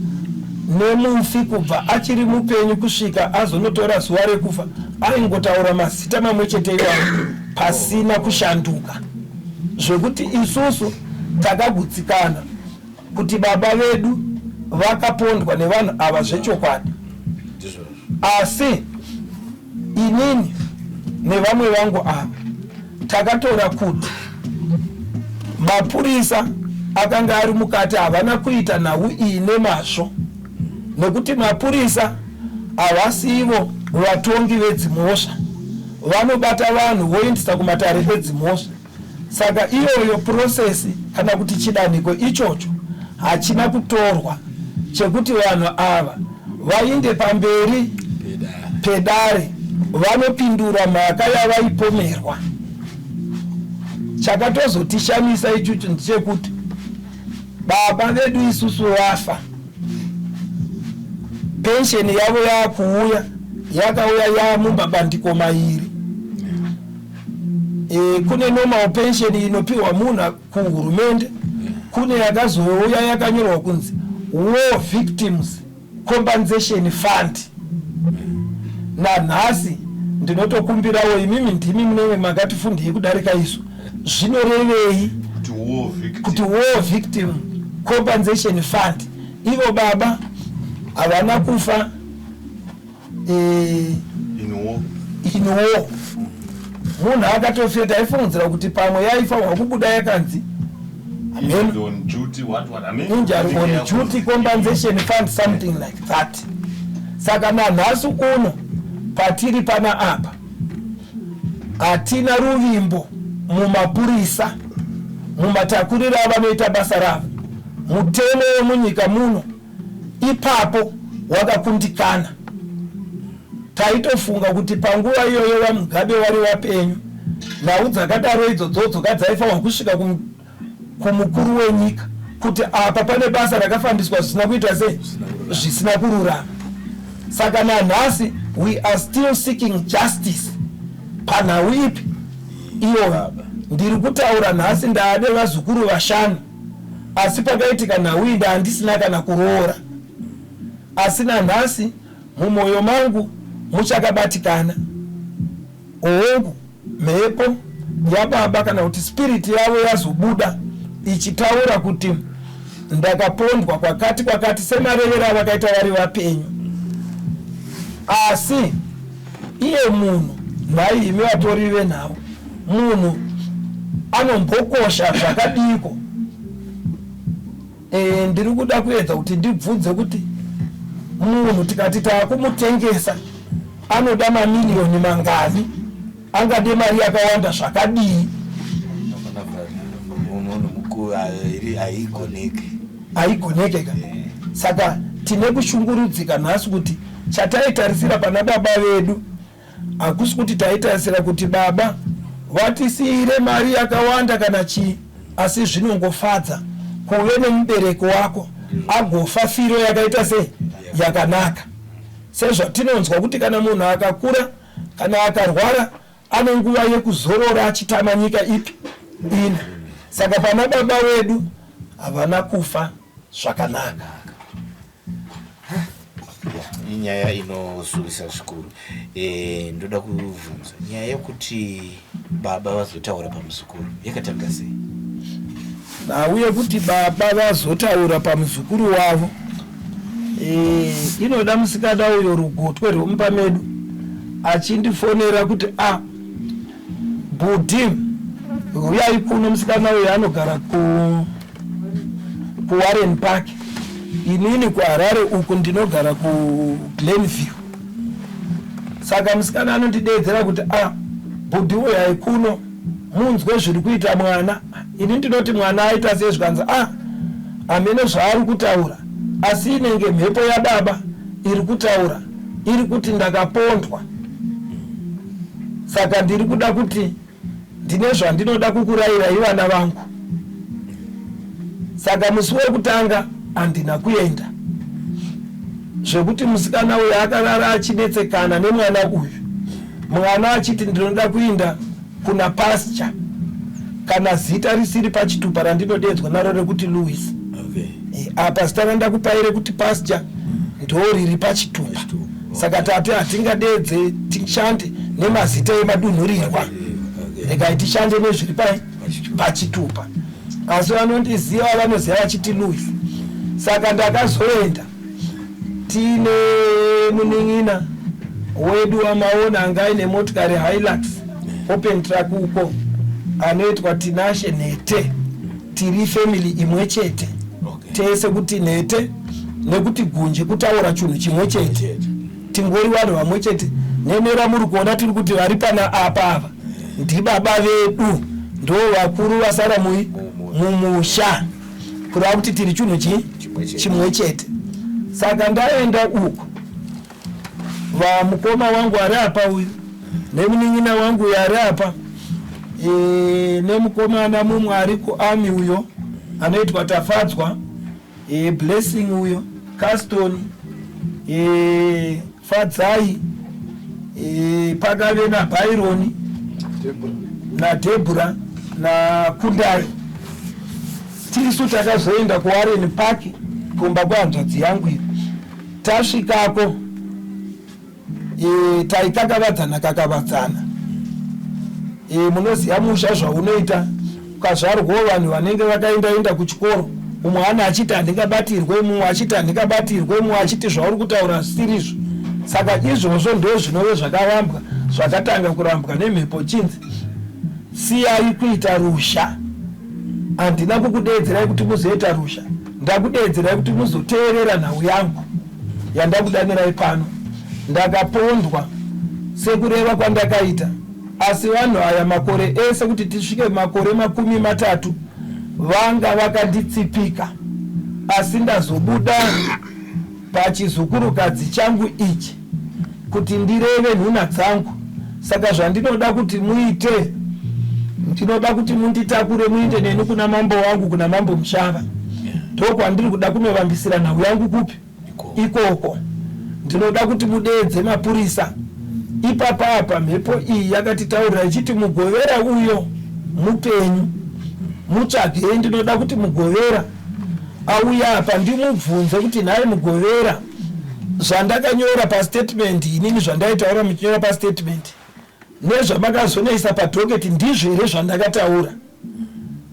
nemufi kubva achiri mupenyu kusvika azonotora zuva rekufa aingotaura mazita mamwe chete iwayo pasina kushanduka. Zvekuti isusu takagutsikana kuti baba vedu vakapondwa nevanhu ava zvechokwadi. Asi inini nevamwe vangu ava takatora kuti mapurisa akanga ari mukati havana kuita nhau iyi nemazvo, nekuti mapurisa havasivo vatongi vedzimhosva, vanobata vanhu voindisa kumatare edzimhosva. Saka iyoyo process kana kuti chidanhiko ichocho hachina kutorwa chekuti vanhu ava vainde pamberi pedare vanopindura mhaka yavaipomerwa. Chakatozotishamisa ichocho ndechekuti baba vedu isusu vafa, pensheni yavo yakuuya yakauya yamumabandiko mairi. Kune normal pension inopiwa munhu kuhurumende, kune yakazouya yakanyorwa kunzi War Victims Compensation Fund. Nanhasi ndinotokumbirawo imimi ndimi munenge makatifundei kudarika isu. Zvinorevei kuti War Victim Compensation Fund? Ivo baba havana kufa in war. Munhu akatofira taifunzira kuti pamwe yaifanirwa kubuda yakanzi injury on duty compensation fund, something like that. Saka nanhasi uno patiri pana apa hatina ruvimbo mumapurisa, mumatakuriro avanoita basa ravo. Mutemo wemunyika muno ipapo wakakundikana. taitofunga kuti panguva iyoyo vaMugabe wari wapenyu, nhau dzakadaro idzodzo kadzaifanwa kusvika kumukuru wenyika kuti apa pane basa rakafambiswa zvisina kuita sei, zvisina kururama. Saka nanhasi we are still seeking justice panhau ipi iyoyo. Ndiri kutaura nhasi ndaade vazukuru vashanu, asi pakaitika nhau iyi handisina kana kuroora. Asi nanhasi mumwoyo mangu muchakabatikana hongu mhepo yababa kana kuti spiriti yavo yazobuda ichitaura kuti ndakapondwa kwakati semarevero avakaita vari vapenyu. Asi iye munhu, nhai imi vatori venhau, munhu anombokosha zvakadiko. Ndiri kuda kuedza kuti ndibvunze kuti munhu tikati taakumutengesa anoda mamiliyoni mangani, angade mari yakawanda zvakadii? Haigonekeka. Saka tine kushungurudzika nhasi kuti chataitarisira pana baba vedu hakusi kuti taitarisira kuti baba vatisiyire mari yakawanda kana chii, asi zvinongofadza kuve nemubereki wako agofa firo yakaita sei, yakanaka. Sezvatinonzwa kuti kana munhu akakura kana akarwara ane nguva yekuzorora achitama nyika ipi ina. Saka pana baba wedu havana kufa zvakanaka. Inyaya inozuvisa zvikuru. Ndoda kuvhunza nyaya yekuti baba vazotaura pamuzukuru yakatanga sei? Nhau yekuti baba vazotaura pamuzukuru wavo inoda musikana uyo rugotwe rwemumba medu achindifonera kuti bhudhi uyai kuno, musikana uyo anogara kuWarren Park, inini kuHarare uku ndinogara kuGlenview. Saka musikana anondidedzera kuti bhudhi uyai kuno munzwe zviri kuita mwana. Ini ndinoti mwana aita sei zvikanza amene zvaari kutaura, asi inenge mhepo yababa iri kutaura, iri kuti ndakapondwa. Saka ndiri kuda kuti ndine zvandinoda kukurayirai vana vangu. Saka musi wekutanga handina kuenda, zvekuti musikana uyu akarara achidetsekana nemwana uyu, mwana achiti ndinoda kuenda kuna pasture, kana zita risiri pachitupa randinodedzwa naro rekuti Louis. Apa zita randakupaire kuti pasture ndo riri pachitupa. Saka tate hatingadedze tishande nemazita emadunhurirwa, regai tishande nezviri pachitupa. Asi vanondiziva, vanoziva vachiti Louis. Saka ndakazoenda tine munin'ina wedu wamaona anga aine motikari Hilux open track uko anoitwa Tinashe Nhete, tiri family imwe chete. Tese kuti Nhete nekuti Gunje kutaura chinhu chimwe chete, tingori vanhu vamwe chete. Nemera muri kuona tiri kuti vari pana apa ndibaba vedu ndo vakuru vasara mumusha, kureva kuti tiri chinhu chimwe chete. Saka ndaenda uko, vamukoma wangu ari apa uyu nemunin'ina wangu yari apa, nemukomana mumwe ari kuarmy uyo anoitwa Tafadzwa, Blessing uyo, Caston, Fadzai, pakave naByron naDebra naKundai. Tirisu takazoenda kuWarren Park kumba kwehanzvadzi yangu iyo. Tasvikako taikakavadzana. Munoziva musha zvaunoita, ukazvarwawo vanhu vanenge vakaenda kuchikoro, umwe ana achiti handingabatirwe, mumwe achiti handingabatirwe, mumwe achiti zvauri kutaura zvisirizvo. Saka izvozvo ndo zvinove zvakavambwa, zvakatanga kurambwa nemhepo chinzi siyai kuita rusha. Handina kukudedzerai kuti muzoita rusha, ndakudedzerai kuti muzoteerera nhau yangu yandakudanirai pano. Ndakapondwa sekureva kwandakaita, asi vanhu aya makore ese kuti tisvike makore 30 vanga vakanditsipika, asi ndazobuda pachizukuru kadzi changu ichi kuti ndireve nhuna dzangu. Saka zvandinoda kuti muite, ndinoda kuti munditakure muinde neni kuna mambo wangu, kuna mambo Mushava. Ndokwandiri kuda kunovambisira nhau yangu kupi ikoko. Ndinoda kuti mudeedze mapurisa. Ipapa mhepo iyi yakatitaurira ichiti mugovera uyo mupenyu, mutsvagei. Ndinoda kuti mugovera auya apa ndimubvunze kuti nhaye mugovera, zvandakanyora pastatement inini, zvandaitaura muchinyora pastatement nezvamakazonoisa padhoketi ndizvo here zvandakataura.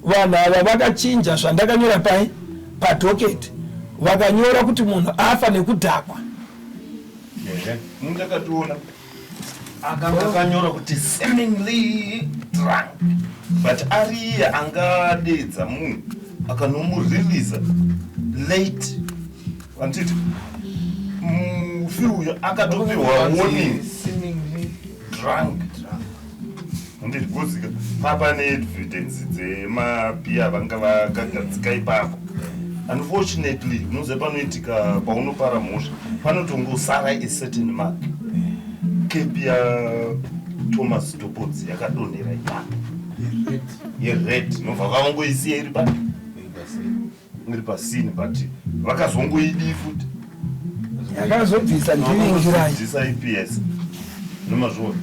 Vanhu ava vakachinja zvandakanyora padhoketi, vakanyora kuti munhu afa nekudhakwa. Mundakatoona akanyora kuti seemingly drunk, but ariye angadedza munhu akanomureleasa late. Anditi mufi uyo akatopiwa warning drunk. Anditi kuzika papa neevidence dzemabhiya vanga vakagadzika ipapo. Unfortunately, unoziva panoitika paunopara mhosva panotongosara a certain mark. Kepi ya Thomas Topodzi yakadonhera ipapo yered, nobva vakangoisiya iri pasini, but vakazongoidi futi yakazobvisa ndiringirai IPS nomazvona.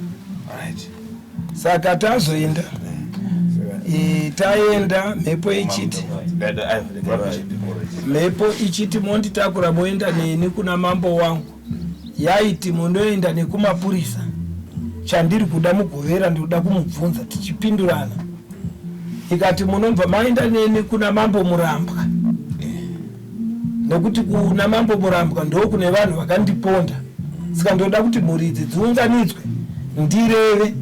Saka tazoenda taenda mhepo ichiti monditakura moenda neni kuna mambo wangu, yaiti munoenda nekumapurisa. Chandiri kuda mugovera ndikuda kumubvunza tichipindurana. Ikati munobva maenda neni kuna mambo Murambwa, nekuti kuna mambo Murambwa ndo kune vanhu vakandiponda. Saka ndoda kuti muridzi dziunganidzwe ndireve,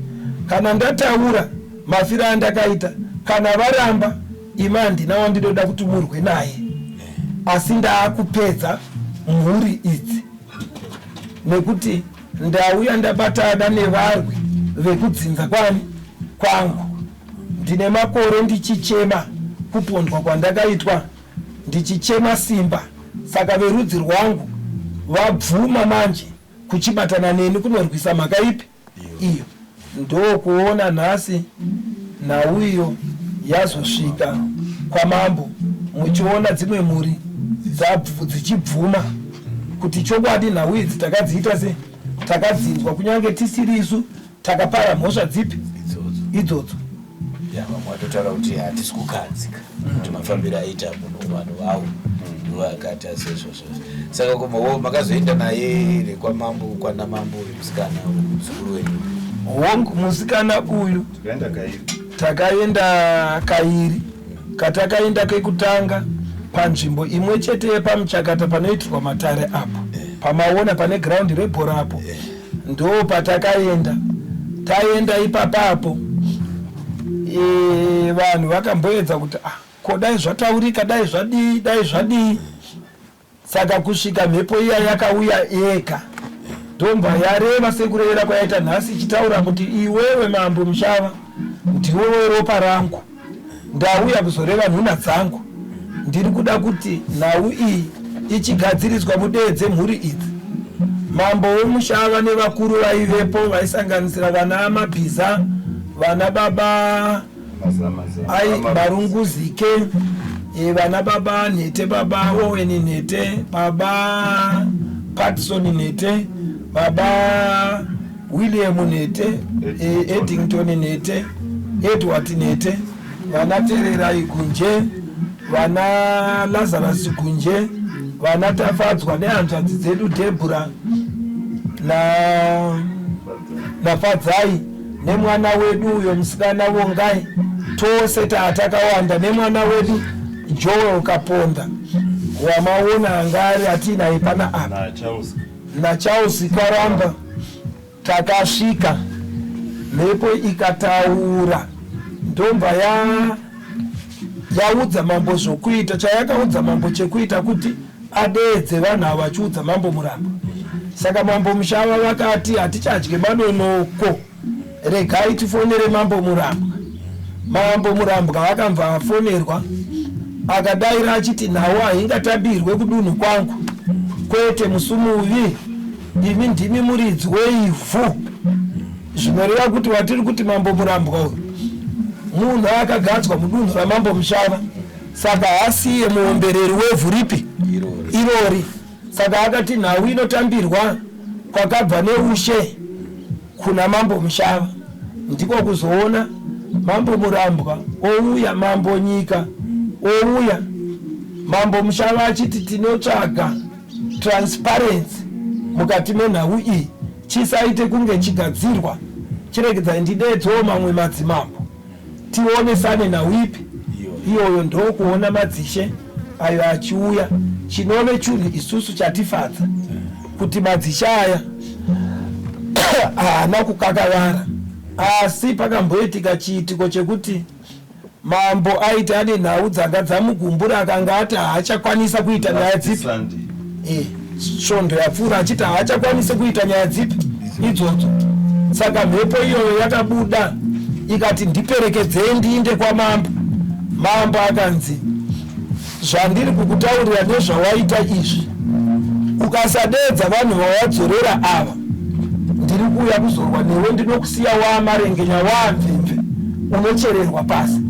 kana ndataura mafira andakaita, kana varamba ima ndina wandinoda kuti murwe naye. Asi ndaakupedza mhuri idzi nekuti ndauya ndabatana nevarwi vekudzinza kwangu. Ndine makore ndichichema kupondwa kwandakaitwa, ndichichema simba. Saka verudzi rwangu vabvuma manje kuchibatana neni kunorwisa mhaka ipi iyo. Ndokuona nhasi nhau iyo yazosvika kwamambo, muchiona dzimwe mhuri dzichibvuma kuti chokwadi nhau idzi takadziita se takadzinzwa, kunyange tisirisu takapara mhosva dzipi idzodzo. Vamwe vatotaura kuti hatisi kukadzika kuti mafambiro aita munhu vanhu vavo ndovakaita sezvozvo. Saka komawo makazoenda naye rekwamambo kwana mambo musikana muzukuru wenyu? Hongu musikana uyu takaenda kairi. Katakaenda kekutanga panzvimbo imwe chete yepamuchakata panoitirwa matare apo pamaona pane ground rebhora apo, ndo patakaenda. Taenda ipapapo vanhu vakamboedza kuti ko dai zvataurika, dai zvadii. Saka kusvika mhepo iya yakauya yega, ndombva yareva sekurevera kwaita nhasi ichitaura kuti iwewe mambo Mushava, ndiwewe ropa rangu, ndauya kuzoreva nhuna dzangu. Ndiri kuda kuti nhau iyi ichigadziriswa mudeedze mhuri idzi. Mambo weMushava nevakuru vaivepo vaisanganisira vana Mabhiza, vana baba Marunguzike, vana baba Nhete, baba Owen Nhete, baba Patson Nhete, baba William Nhete, Eddington Nhete, Edward Nhete, vana Terera Igunje, vana Lazarus Gunje, vana Tafadzwa nehanzvadzi dzedu Debura naFadzai, nemwana wedu uyo musikana Vongai, tose takawanda, nemwana wedu Joel Kaponda wamaona angari hatina ipana apa na Charles Karamba. Takasvika mhepo ikataura, ndomba yaudza mambo zvokuita. Chayakaudza mambo chekuita kuti adeedze vanhu ava vachiudza mambo Murambwa. Saka mambo Mushava vakati hatichadye manonoko, regai tifonere mambo Murambwa. Mambo Murambwa vakamva afonerwa, akadaira achiti nhau haingatabirwe kudunhu kwangu, kwete musumuvi imi ndimi muridzi weivhu, zvinoreva kuti watiri kuti Mambo Murambwa uyu munhu akagadzwa mudunhu raMambo Mushava, saka hasiye muombereri wevhu ripi irori. Saka akati nhau inotambirwa kwakabva neushe kuna Mambo Mushava, ndiko kuzoona Mambo Murambwa ouya, Mambo Nyika ouya, Mambo Mushava achiti tinotsvaga transparency mukati menhau iyi, chisaite kunge chigadzirwa chiregedzai ndidedzowo mamwe madzimambo, tionesane nhau ipi iyoyo. Ndokuona madzishe ayo achiuya, chinove chinhu isusu chatifadza kuti madzishe aya haana kukakavara, asi pakamboitika chiitiko chekuti mambo aiti ane nhau dzanga dzamugumbura, akanga ati haachakwanisa kuita nyaya dzipi, svondo yapfuura achiti haachakwanisa kuita nyaya dzipi idzodzo. Saka mhepo iyoyo yakabuda ikati ndiperekedzei ndiinde kwamambo. Mambo akanzi zvandiri kukutaurira nezvawaita izvi, ukasadedza vanhu vawadzorera ava, ndiri kuuya kuzorwa newe, ndinokusiya waamarengenya waamvemve unochererwa pasi.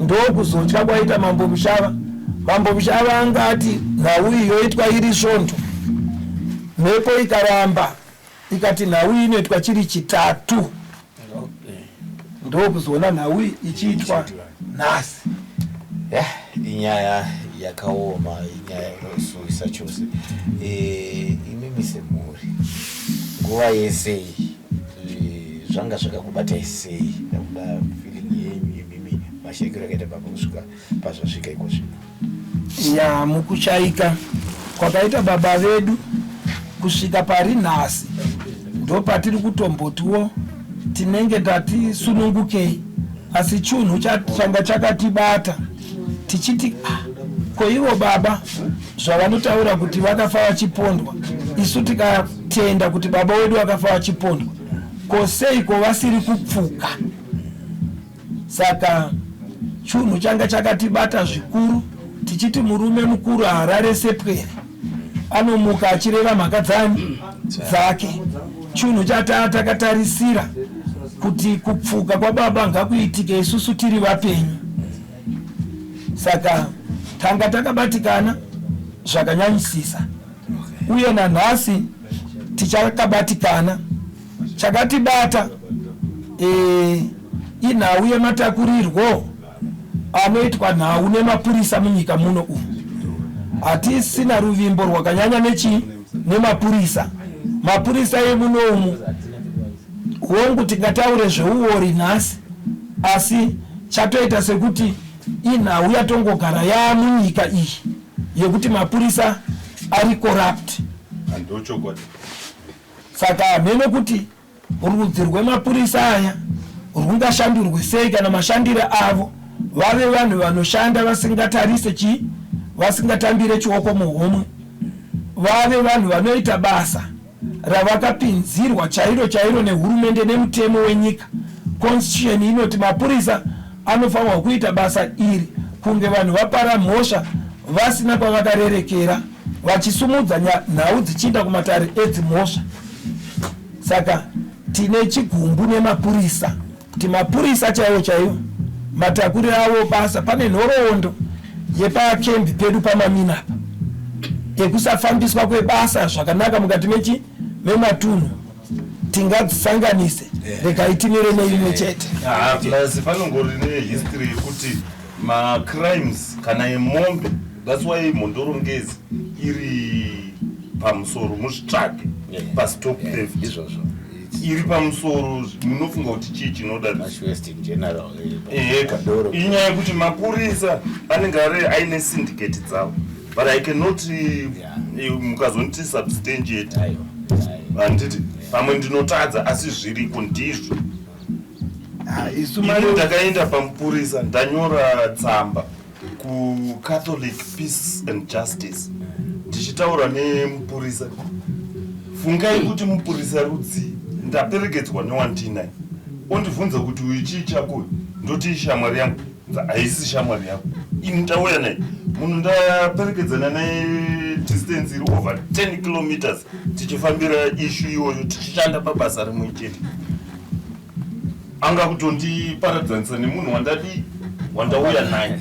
Ndokuzotya kwaita Mambo Mushava. Mambo Mushava angati nhau iyi yoitwa iri svondo, mhepo ikaramba ikati nhau iyi inoitwa chiri chitatu, ndokuzoona nhau iyi ichiitwa nhasi. Inyaya yakaoma, inyaya inosuwisa chose. Imimi semhuri nguva yese zvanga zvakakubatai sei nakuda feeling yenyu imimi mashekero akaita baba kusvika pazvasvika iko zvino? Ya mukushaika kwakaita baba vedu kusvika pari nhasi ndo patiri kutombotiwo tinenge tatisunungukei, asi chunhu changa chakatibata tichiti ko ivo baba zvavanotaura kuti vakafa vachipondwa, isu tikatenda kuti baba wedu vakafa vachipondwa, ko seiko vasiri kupfuka? Saka chunhu changa chakatibata zvikuru, tichiti murume mukuru haararese pwere, anomuka achireva mhaka dzake. Chunhu chatakatarisira kuti kupfuka kwababa ngakuitike isusu tiri vapenyu. Saka tanga takabatikana zvakanyanyisisa, uye nanhasi tichakabatikana. Chakatibata inhau yematakurirwo anoitwa nhau nemapurisa munyika muno umu. Hatisina ruvimbo rwakanyanya nemapurisa. Mapurisa emuno umu hongu tingataure zveuori nhasi, asi chatoita sekuti inhau yatongogara yamunyika iyi yekuti mapurisa ari corrupt. Saka hamene kuti rudzi rwemapurisa aya rungashandurwe sei kana mashandire avo vave vanhu vanoshanda vasingatarise vasingatambire chioko muhomwe, vave vanhu vanoita basa ravakapinzirwa chairo nehurumende nemutemo wenyika. Constitution inoti mapurisa anofanirwa kuita basa iri kunge vanhu vapara mhosva vasina kwavakarerekera, vachisumudza nhau dzichiinda kumatare edzimhosva. Saka tine chigumbu nemapurisa, kuti mapurisa chaiwo matakuriro avo basa. Pane nhoroondo yepakembi pedu pamamina ekusafambiswa kwebasa zvakanaka mukati mematunhu, tingadzisanganise rekaitimire neimwe chete. Plus panongori nehistory yekuti macrimes kana emombe, that's why mondorongezi iri pamusoro, muzvitsvage pastop theft izvozvo iri pamusoro. Munofunga kuti chii chinoda inyaya yekuti mapurisa anenge aine syndicate dzavo, but I cannot mukazoniti substantiate handiti pamwe ndinotadza, asi zviriko ndizvo. Ini ndakaenda pamupurisa ndanyora tsamba kuCatholic Peace and Justice ndichitaura nemupurisa. Fungai kuti mupurisa rudzi ndaperekedzwa ne1T9 ondibvunza kuti uyu chii chako, ndoti shamwari yangu, haisi shamwari yako. Ini ndauya naye munhu ndaperekedzana naye distance iri over 10 kilometers tichifambira ishu iyoyo tichishanda pabasa rimwe chete. Anga kutondiparadzanisa nemunhu wandauya naye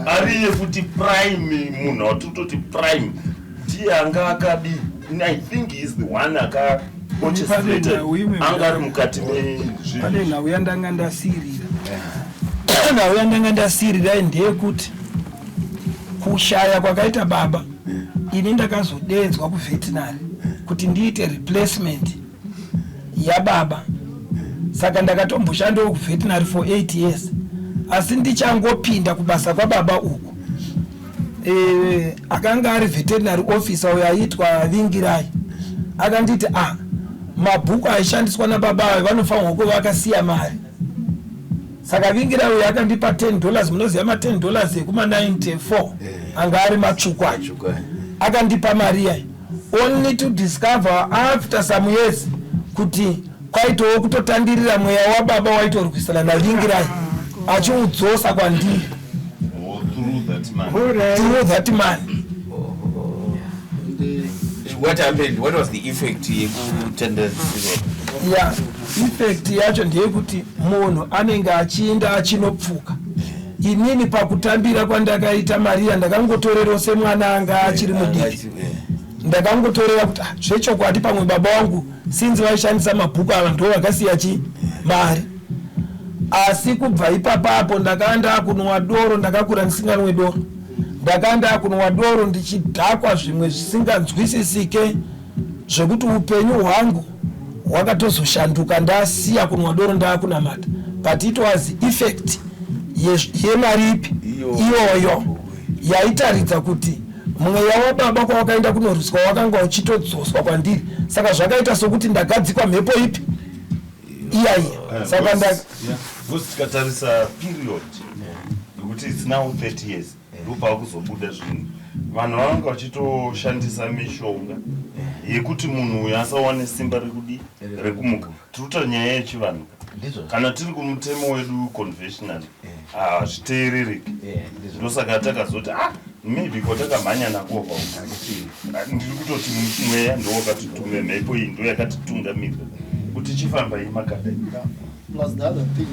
ariye kuti prime munhu watototi prime ndiye anga akadi. I think he is the one aka orchestrated anga ari mukati pane nhau yandanga ndasirira nhau yandanga ndasirira ndeyekuti kushaya kwakaita baba ini ndakazodedzwa kuveterinary kuti ndiite replacement yababa, saka ndakatomboshandawo kuveterinary for 8 years asi ndichangopinda kubasa kwababa uku. Akanga ari veterinary officer uyo aitwa Vingirai akanditi mabhuku aishandiswa nababa vanofanirwa kuva vakasiya mari. Saka Vingirai uyo akandipa $10, munoziva ma$10 ekuma94 anga ari matsvuku acho. Akandipa mari yayi only to discover after some years kuti kwaitowo kutotandirira mweya wababa waitorwisana naVingirai achiudzosa kwandiri. Through that man. What happened? What was the effect? Yeah, effect yacho ndeyekuti munhu anenge achienda achinopfuka. Inini pakutambira kwandakaita Maria ndakangotorera semwana anga achiri mudiki. Ndakangotorera kuti zvechokwadi pamwe baba wangu sinzi vaishandisa mabhuku ava ndo vakasiya mari. Asi kubva ipapapo ndakaenda kunwa doro, ndakakura ndisinganwe doro. Ndakaenda kunwa doro ndichidhakwa zvimwe zvisinganzwisisike zvekuti upenyu hwangu hwakatozoshanduka ndasiya kunwa doro ndaakunamata. But it was effect yemaripi iyoyo yaitaridza kuti mweya wababa kwawakaenda kunorwiswa wakanga uchitodzoswa kwandiri. Saka zvakaita sokuti ndagadzikwa mhepo ipi iya. Saka tikatarisa period yekuti it's now 30 years ndopa kuzobuda zvinhu vanhu vanga vachitoshandisa mishonga yekuti munhu uyu asawane simba rekumuka. Tirikuta nyaya yechivanhu kana tiri kumutemo wedu conventional zviteerereki. Ndosaka takazoti maybe kwatakamhanya nako ndiri kutoti mweya ndowakatitume mhepo iyi ndo yakatitungamirira kuti chifamba imakadai. Plus the other thing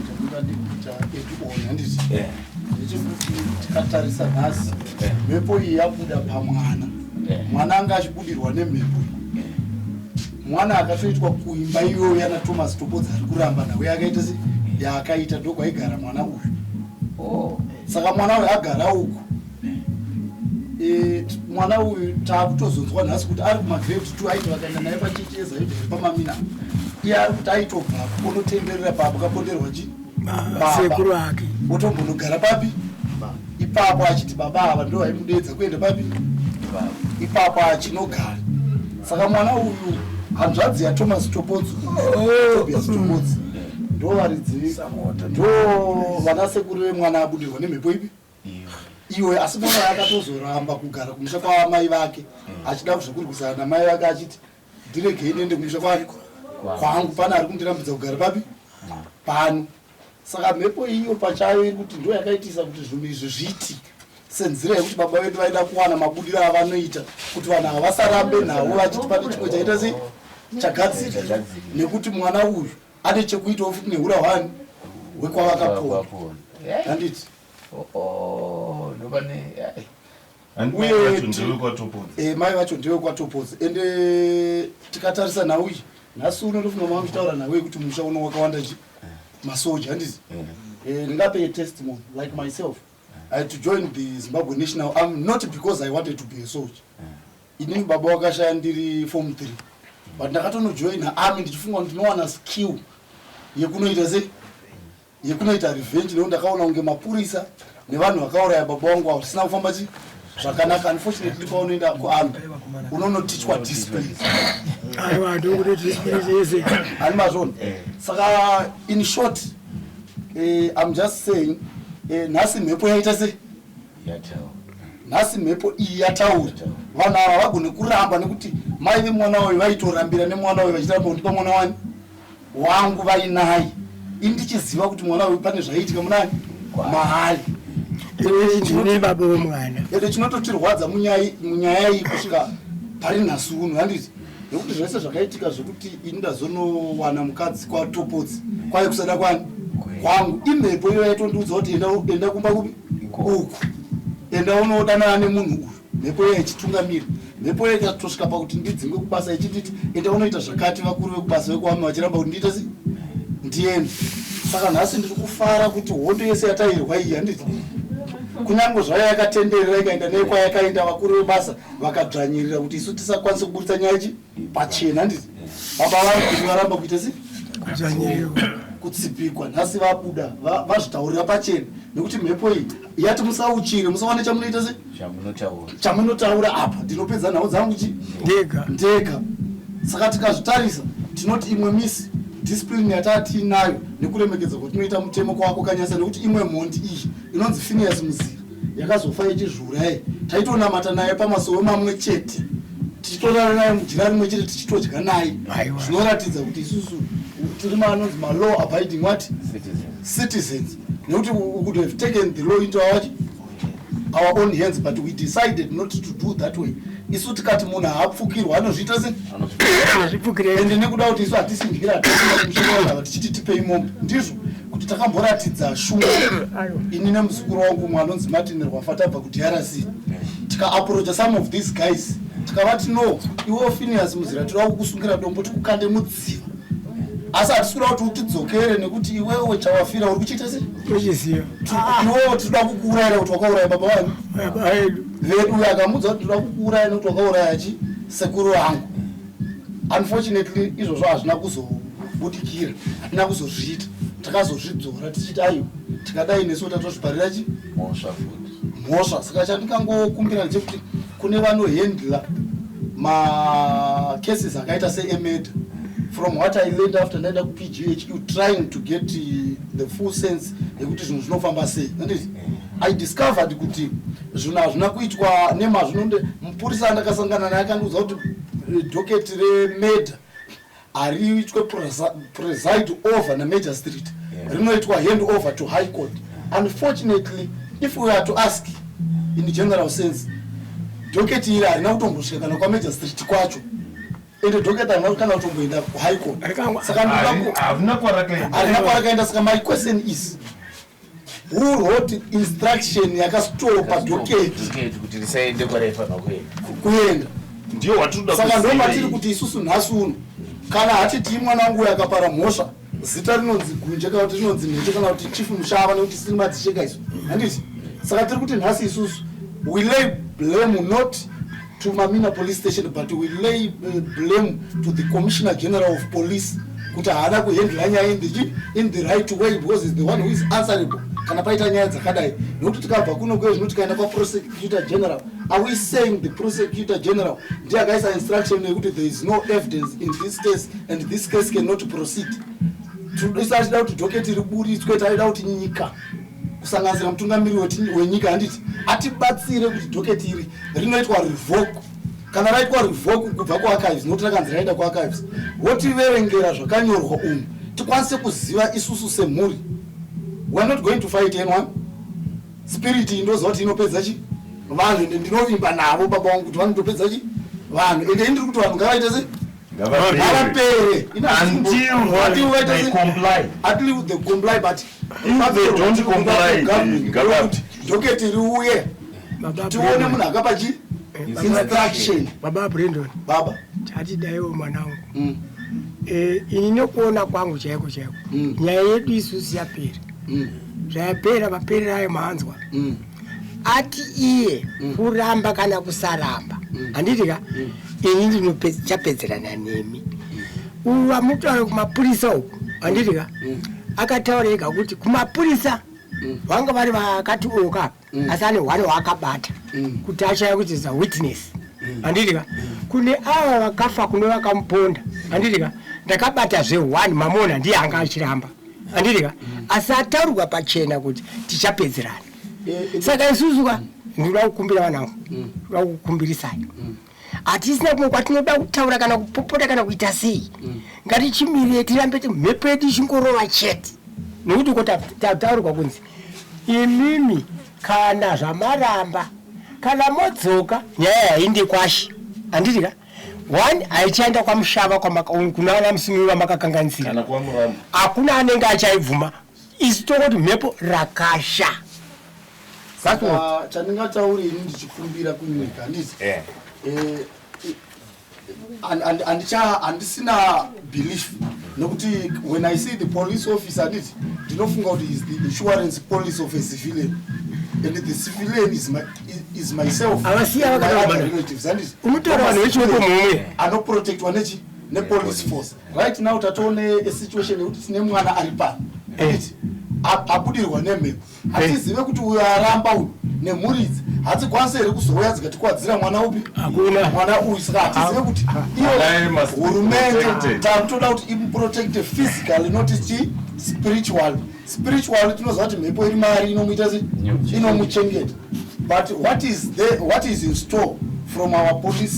ndechekuti tikatarisa nhasi mhepo iyi yabuda pamwana. Mwana anga achibudirwa nemhepo. Mwana akatoitwa kuimba iyoyo yana Thomas Topodza ari kuramba nawe yakaita yaakaita ndokwaigara mwana uyu. Saka mwana uyu agara uku. Mwana uyu taakutozonzwa nhasi kuti ari kumagrade 2 aiti vakaenda naye pachecheza pamamina. Iye ari kuti aitobva unotenderera baba kaponderwa sekuru ake otombonogara papi ipapo achiti baba ava ndo vaimudedza kuenda papi ipapo achinogara. Saka mwana uyu hanzvadzi yaThomas Topodzi Tobias Topodzi ndo varidzivisa ndo vanasekuru vemwana abudirwa nemhepo ipi iwe. Asi mwana akatozoramba kugara kumusha kwamai vake achida kuzvokurwisana namai vake achiti ndiregei ndiende kumusha kwangu pana ari kundirambidza kugara papi pano. Saka mhepo iyo pachayo iri kuti ndo yakaitisa kuti zvinhu izvi zviitike senzira yekuti baba vedu vaida kuwana mabudiro avanoita kuti vanhu ava vasarambe navo vachiti pane chimwe chaita sei chagadzirira nekuti mwana uyu ane chekuitawo futi neurahwani hwekwavakapona. Handiti mai vacho ndewe kwaTopodzi. Ende tikatarisa nhau iyi nhasi uno ndofunga mava muchitaura nawe kuti musha uno wakawanda masoja. Handiti ndingape testimony like myself. I had to join the Zimbabwe National Army not because I wanted to be a soldier. Inini baba wakashaya ndiri form 3 but ndakatonojoina army ndichifunga kuti ndinowana skill yekunoita sei yekunoita revenge. Nekuti ndakaona kunge mapurisa nevanhu vakauraya baba wangu hausina kufamba zvakanaka. Unfortunately paunoenda kuarmy unonotichwa discipline. aiwa ndokuti discipline ese ani mazvona. Saka in short I'm just saying nhasi mhepo yaita sei nhasi mhepo iyi yataura. Vanhu ava vagone kuramba nekuti mai vemwana uyu vaitorambira nemwana uyu vachiramba kundipa mwana wani wangu vainaye. Ini ndichiziva kuti mwana uyu pane zvaiitika munani mahari. ndine baba wemwana ende chinototirwadza munyaya iyi kusvika pari nhasi uno handiti nekuti zvese zvakaitika zvekuti ini ndazonowana mukadzi kwatopodzi kwai kusada kwangu imhepo iyo yaitondiudza kuti enda kumba kupi uku enda unodanana nemunhu uyu mhepo iyo ichitungamira mhepo iyo ikatosvika pakuti ndidzingwe kubasa ichititi enda unoita zvakati vakuru vekubasa vekuwame vachiramba kuti ndiite si ndiende saka nhasi ndiri kufara kuti hondo yese yatairwa iyi handiti kunyange zvayo yakatenderera ikaenda nei kwayakaenda vakuru vebasa vakadzvanyirira kuti isu tisakwanise kuburitsa nyaya ichi pachena handiti baba vangu varamba kuita si kutsipikwa nhasi vabuda vazvitaurira pachena nekuti mhepo iyi yati musauchire musawane chamunoita se chamunotaura apa ndinopedza nhau dzangu chi ndega saka tikazvitarisa tinoti imwe misi discipline yatatiinayo nekuremekedza kwatinoita mutemo kwako kanyasa nekuti imwe mhondi iyi inonzi Phineas Muzira yakazofa ichizvurai taitonamata naye pamasuwo mamwe chete tichitorana naye mujira rimwe chete tichitodya naye zvinoratidza kuti isusu tiri manonzi malaw abiding what citizens nekuti we could have taken the law into our own hands but we decided not to do that way isu tikati munhu haapfukirwa anozviita se ende nekuda kuti isu hatisindikira tamushoaa tichiti tipei mombe ndizvo kuti takamboratidza shumo ini nemuzukuru wangu umwe anonzi Martin Rwafa tabva kuDRC tika-approacha some of these guys tikavati no iwe Phineas Muzira tinoda kukusungira dombo tikukande mudziva asi hatisikuda kuti utidzokere nekuti iwewe chawafira uri kuchiita se iwewe tinoda kukuurayira kuti wakauraya baba vangu vedu akamudza kuti tinoda kukuuraya nekuti wakauraya chi sekuru vangu unfortunately izvozvo hazvina kuzobudikira hatina kuzozviita takazozvidzora tichiti aiwa tikadai nesu tatozviparira chi mhosva saka chandingangokumbira ndechekuti kune vanohendla macases akaita seemedha from what I learned after ndaenda ku-PGHQ trying to get the full sense yekuti zvinhu zvinofamba sei I discovered kuti zvinhu hazvina kuitwa nemazvinonde mupurisa andakasangana naye akandiudza kuti doketi remedha hariitwe preside over namajor street rinoitwa hand over to high court. Unfortunately, if we are to ask in the general sense, doketi iri harina kutombosvika kana kwamajor street kwacho ende doketi harina kana kutomboenda kuhigh court saka harina kwarakaenda. Saka my question is, who wrote instruction yakastopa doketi kuti risaende kwaraifana kuenda? Ndio watuda saka ndo matiri kuti isusu nhasi uno kana hatiti mwana wangu yakapara mhosva zita rinonzi gunje kana kuti rinonzi nhete kana kuti chifu mushava nekuti sinima ticheka isu handiti. Saka tiri kuti nhasi isusu we lay blame not to Mamina police station but we lay blame to the Commissioner General of Police kuti haana kuhandla nyaya in the right way because is the one who is answerable kana paita nyaya dzakadai. Nokuti tikabva kuno kwe zvinoti kaenda kwa-prosecutor general, are we saying the prosecutor general ndiye akaisa instruction yekuti there is no evidence in this case and this case cannot proceed? Tisachida kuti doketi riburitswe, taida kuti nyika kusanganisira mutungamiri wenyika handiti atibatsire kuti doketi iri rinoitwa revoke. Kana raitwa revoke kubva kuarchives nokuti rakanzi raenda kuarchives, wotiverengera zvakanyorwa umu tikwanise kuziva isusu semhuri. We are not going to fight anyone. Spirit indoziva kuti inopedza chi vanhu ende ndinovimba navo baba vangu kuti vanotopedza chi vanhu ende indiri kuti vanhu ngavaite se ngavapere until they comply but if they don't comply doketi riuye tione munhu akapa chi instruction. Baba Brandon, baba chatidaiwo mwanangu ini nokuona kwangu chaiko nyaya yedu isusu yapera zvayapera maperera ayo mahanzwa ati iye kuramba kana kusaramba handitika ini ndinochapedzerana nemi uwa mutaure kumapurisa uku handitika akataura ega kuti kumapurisa vanga vari vakati oka asi ane hwane hwaakabata kuti ashaya kuti za witness handitika kune ava vakafa kune vakamuponda handitika ndakabata zve1 mamona ndiye anga achiramba handitika asi ataurwa pachena kuti tichapedzerana. Saka isusuka ndinoda kukumbira vanangu ndinoda kukumbirisai hatisina kumwe kwatinoda kutaura kana kupopota kana kuita sei ngatichimirire tirambe mhepo yedu ichingorova chete nekuti kotataurwa kunzi imimi kana zvamaramba kana modzoka nyaya haindi kwashi handitika one haichaenda kwamushava kuna ana musimiri vamakakanganisira hakuna anenge achaibvuma isi tokoti mhepo rakasha saka chandingatauri ini ndichikumbira kunyika handiti handisina belief nokuti when I see the police officer handiti ndinofunga kuti is the insurance police of a civilian and the civilian is myself relatives handiti anoprotectwa nepolice force. Right now tatoone a situation yekuti tine mwana ari pano handiti abudirwa nemhepo hatizive kuti uyo aramba uyu nemhuri idzi hadzikwanisi here kuzouya dzikatikwadzira mwana upi mwana uyu saka hatizive kuti iyo hurumende takutoda kuti imuprotecte physically not spiritually tinoziva kuti mhepo iri mari inomuita inomuchengeta but what is in store from our police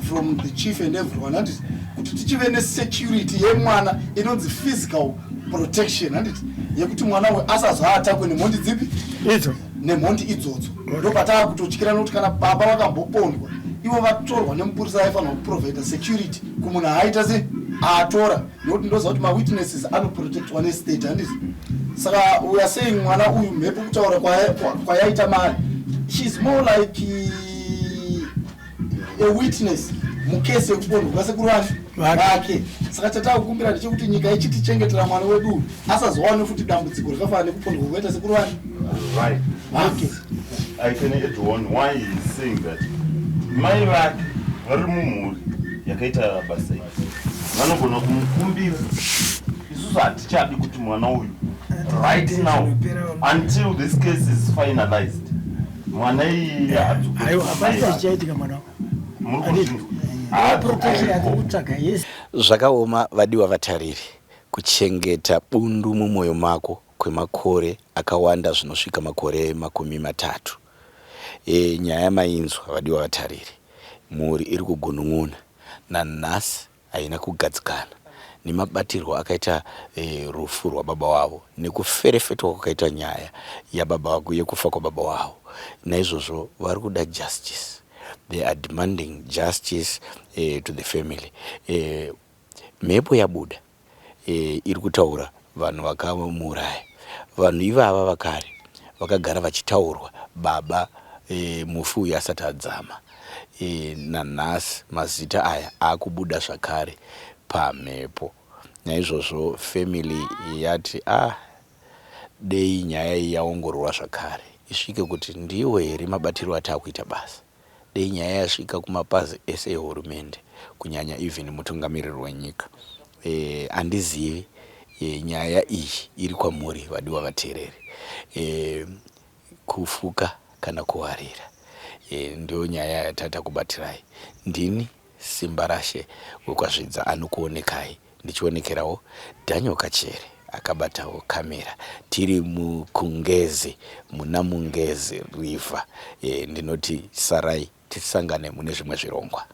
from the chief and everyone handiti kuti tichive nesecurity yemwana inonzi physical protection handiti yekuti mwana we asazoatakwe nemhondi dzipi idzo nemhondi idzodzo ndopatava kutotyira nokuti kana baba vakambopondwa ivo vatorwa nemupurisa aifanira kuprovida security kumunhu haaita se aatora nokuti ndoziva kuti mawitnesses anoprotectwa nestate handiti saka we are saying mwana uyu mhepo kutaura kwayaita mari sheis more like a witness mukesi yekupondwa kwasekuru vake saka tatakukumbira ndechekuti nyika ichitichengetera mwana wedu asazowane futi dambudziko rakafanana nekupondwa kwaita sekuru vake. Right. Okay. I can add one why he is saying that mai vake vari mumhuri yakaita basa iri vanogona kumukumbira isusu hatichadi kuti mwana uyu right now until this case is finalized mwana iyi hadzaichaitika mwana zvakaoma vadiwa vatariri kuchengeta bundu mumwoyo mako kwemakore akawanda zvinosvika makore 30. Nyaya mainzwa vadiwa vatariri mhuri iri kugunun'una nanhasi haina kugadzikana nemabatirwo akaita rufu rwababa wavo nekuferefetwa kwakaita nyaya yababa wako yekufa kwababa wavo. Naizvozvo vari kuda justice. They are demanding justice to the family. Mhepo yabuda iri kutaura vanhu vakamuuraya. Vanhu ivava vakare vakagara vachitaurwa baba mufi uyu asati adzama. Nanhasi mazita aya akubuda zvakare pamhepo. Naizvozvo family yati dei nyaya iyi yaongororwa zvakare isvike kuti ndiwo here mabatiro atakuita basa. Dei nyaya yasvika kumapazi ese ehurumende kunyanya even mutungamiriri wenyika. Handizivi nyaya iyi iri kwamuri vadiwa vateereri. Kufuka kana kuwarira ndio nyaya yatata kubatirai. Ndini Simba Rashe wekwazvidza anokuonekai ndichionekerawo Daniel Kachere akabatawo kamera tiri mukungezi muna Mungezi River. Ndinoti sarai tisangane mune zvimwe zvirongwa.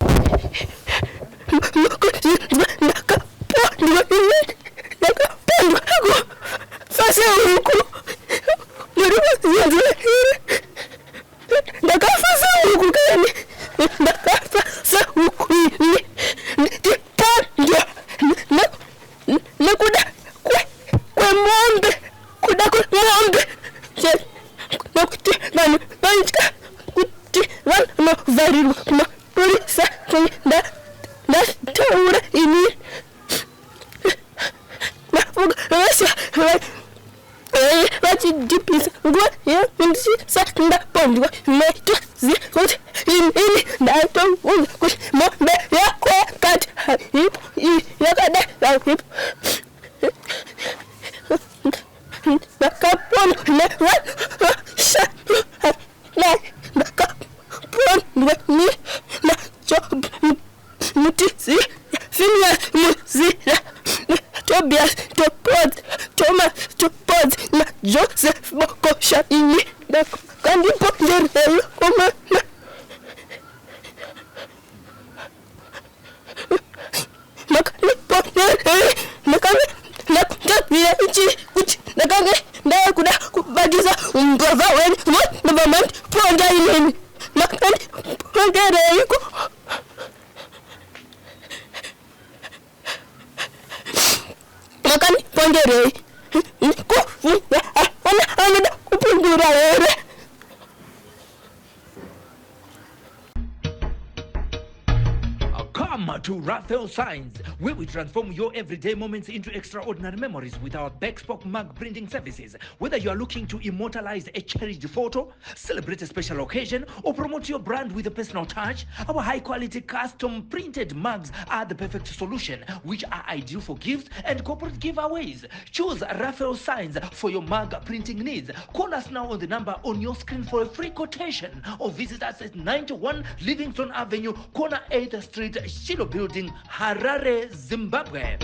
Come to Raphael Signs, where we transform your everyday moments into extraordinary memories with our Backspoke mug printing services. Whether you are looking to immortalize a cherished photo, celebrate a special occasion, or promote your brand with a personal touch, our high-quality custom printed mugs are the perfect solution, which are ideal for gifts and corporate giveaways. Choose Raphael Signs for your mug printing needs. Call us now on the number on your screen for a free quotation, or visit us at 91 Livingston Avenue, corner 8th Street, Shilo Building, Harare, Zimbabwe.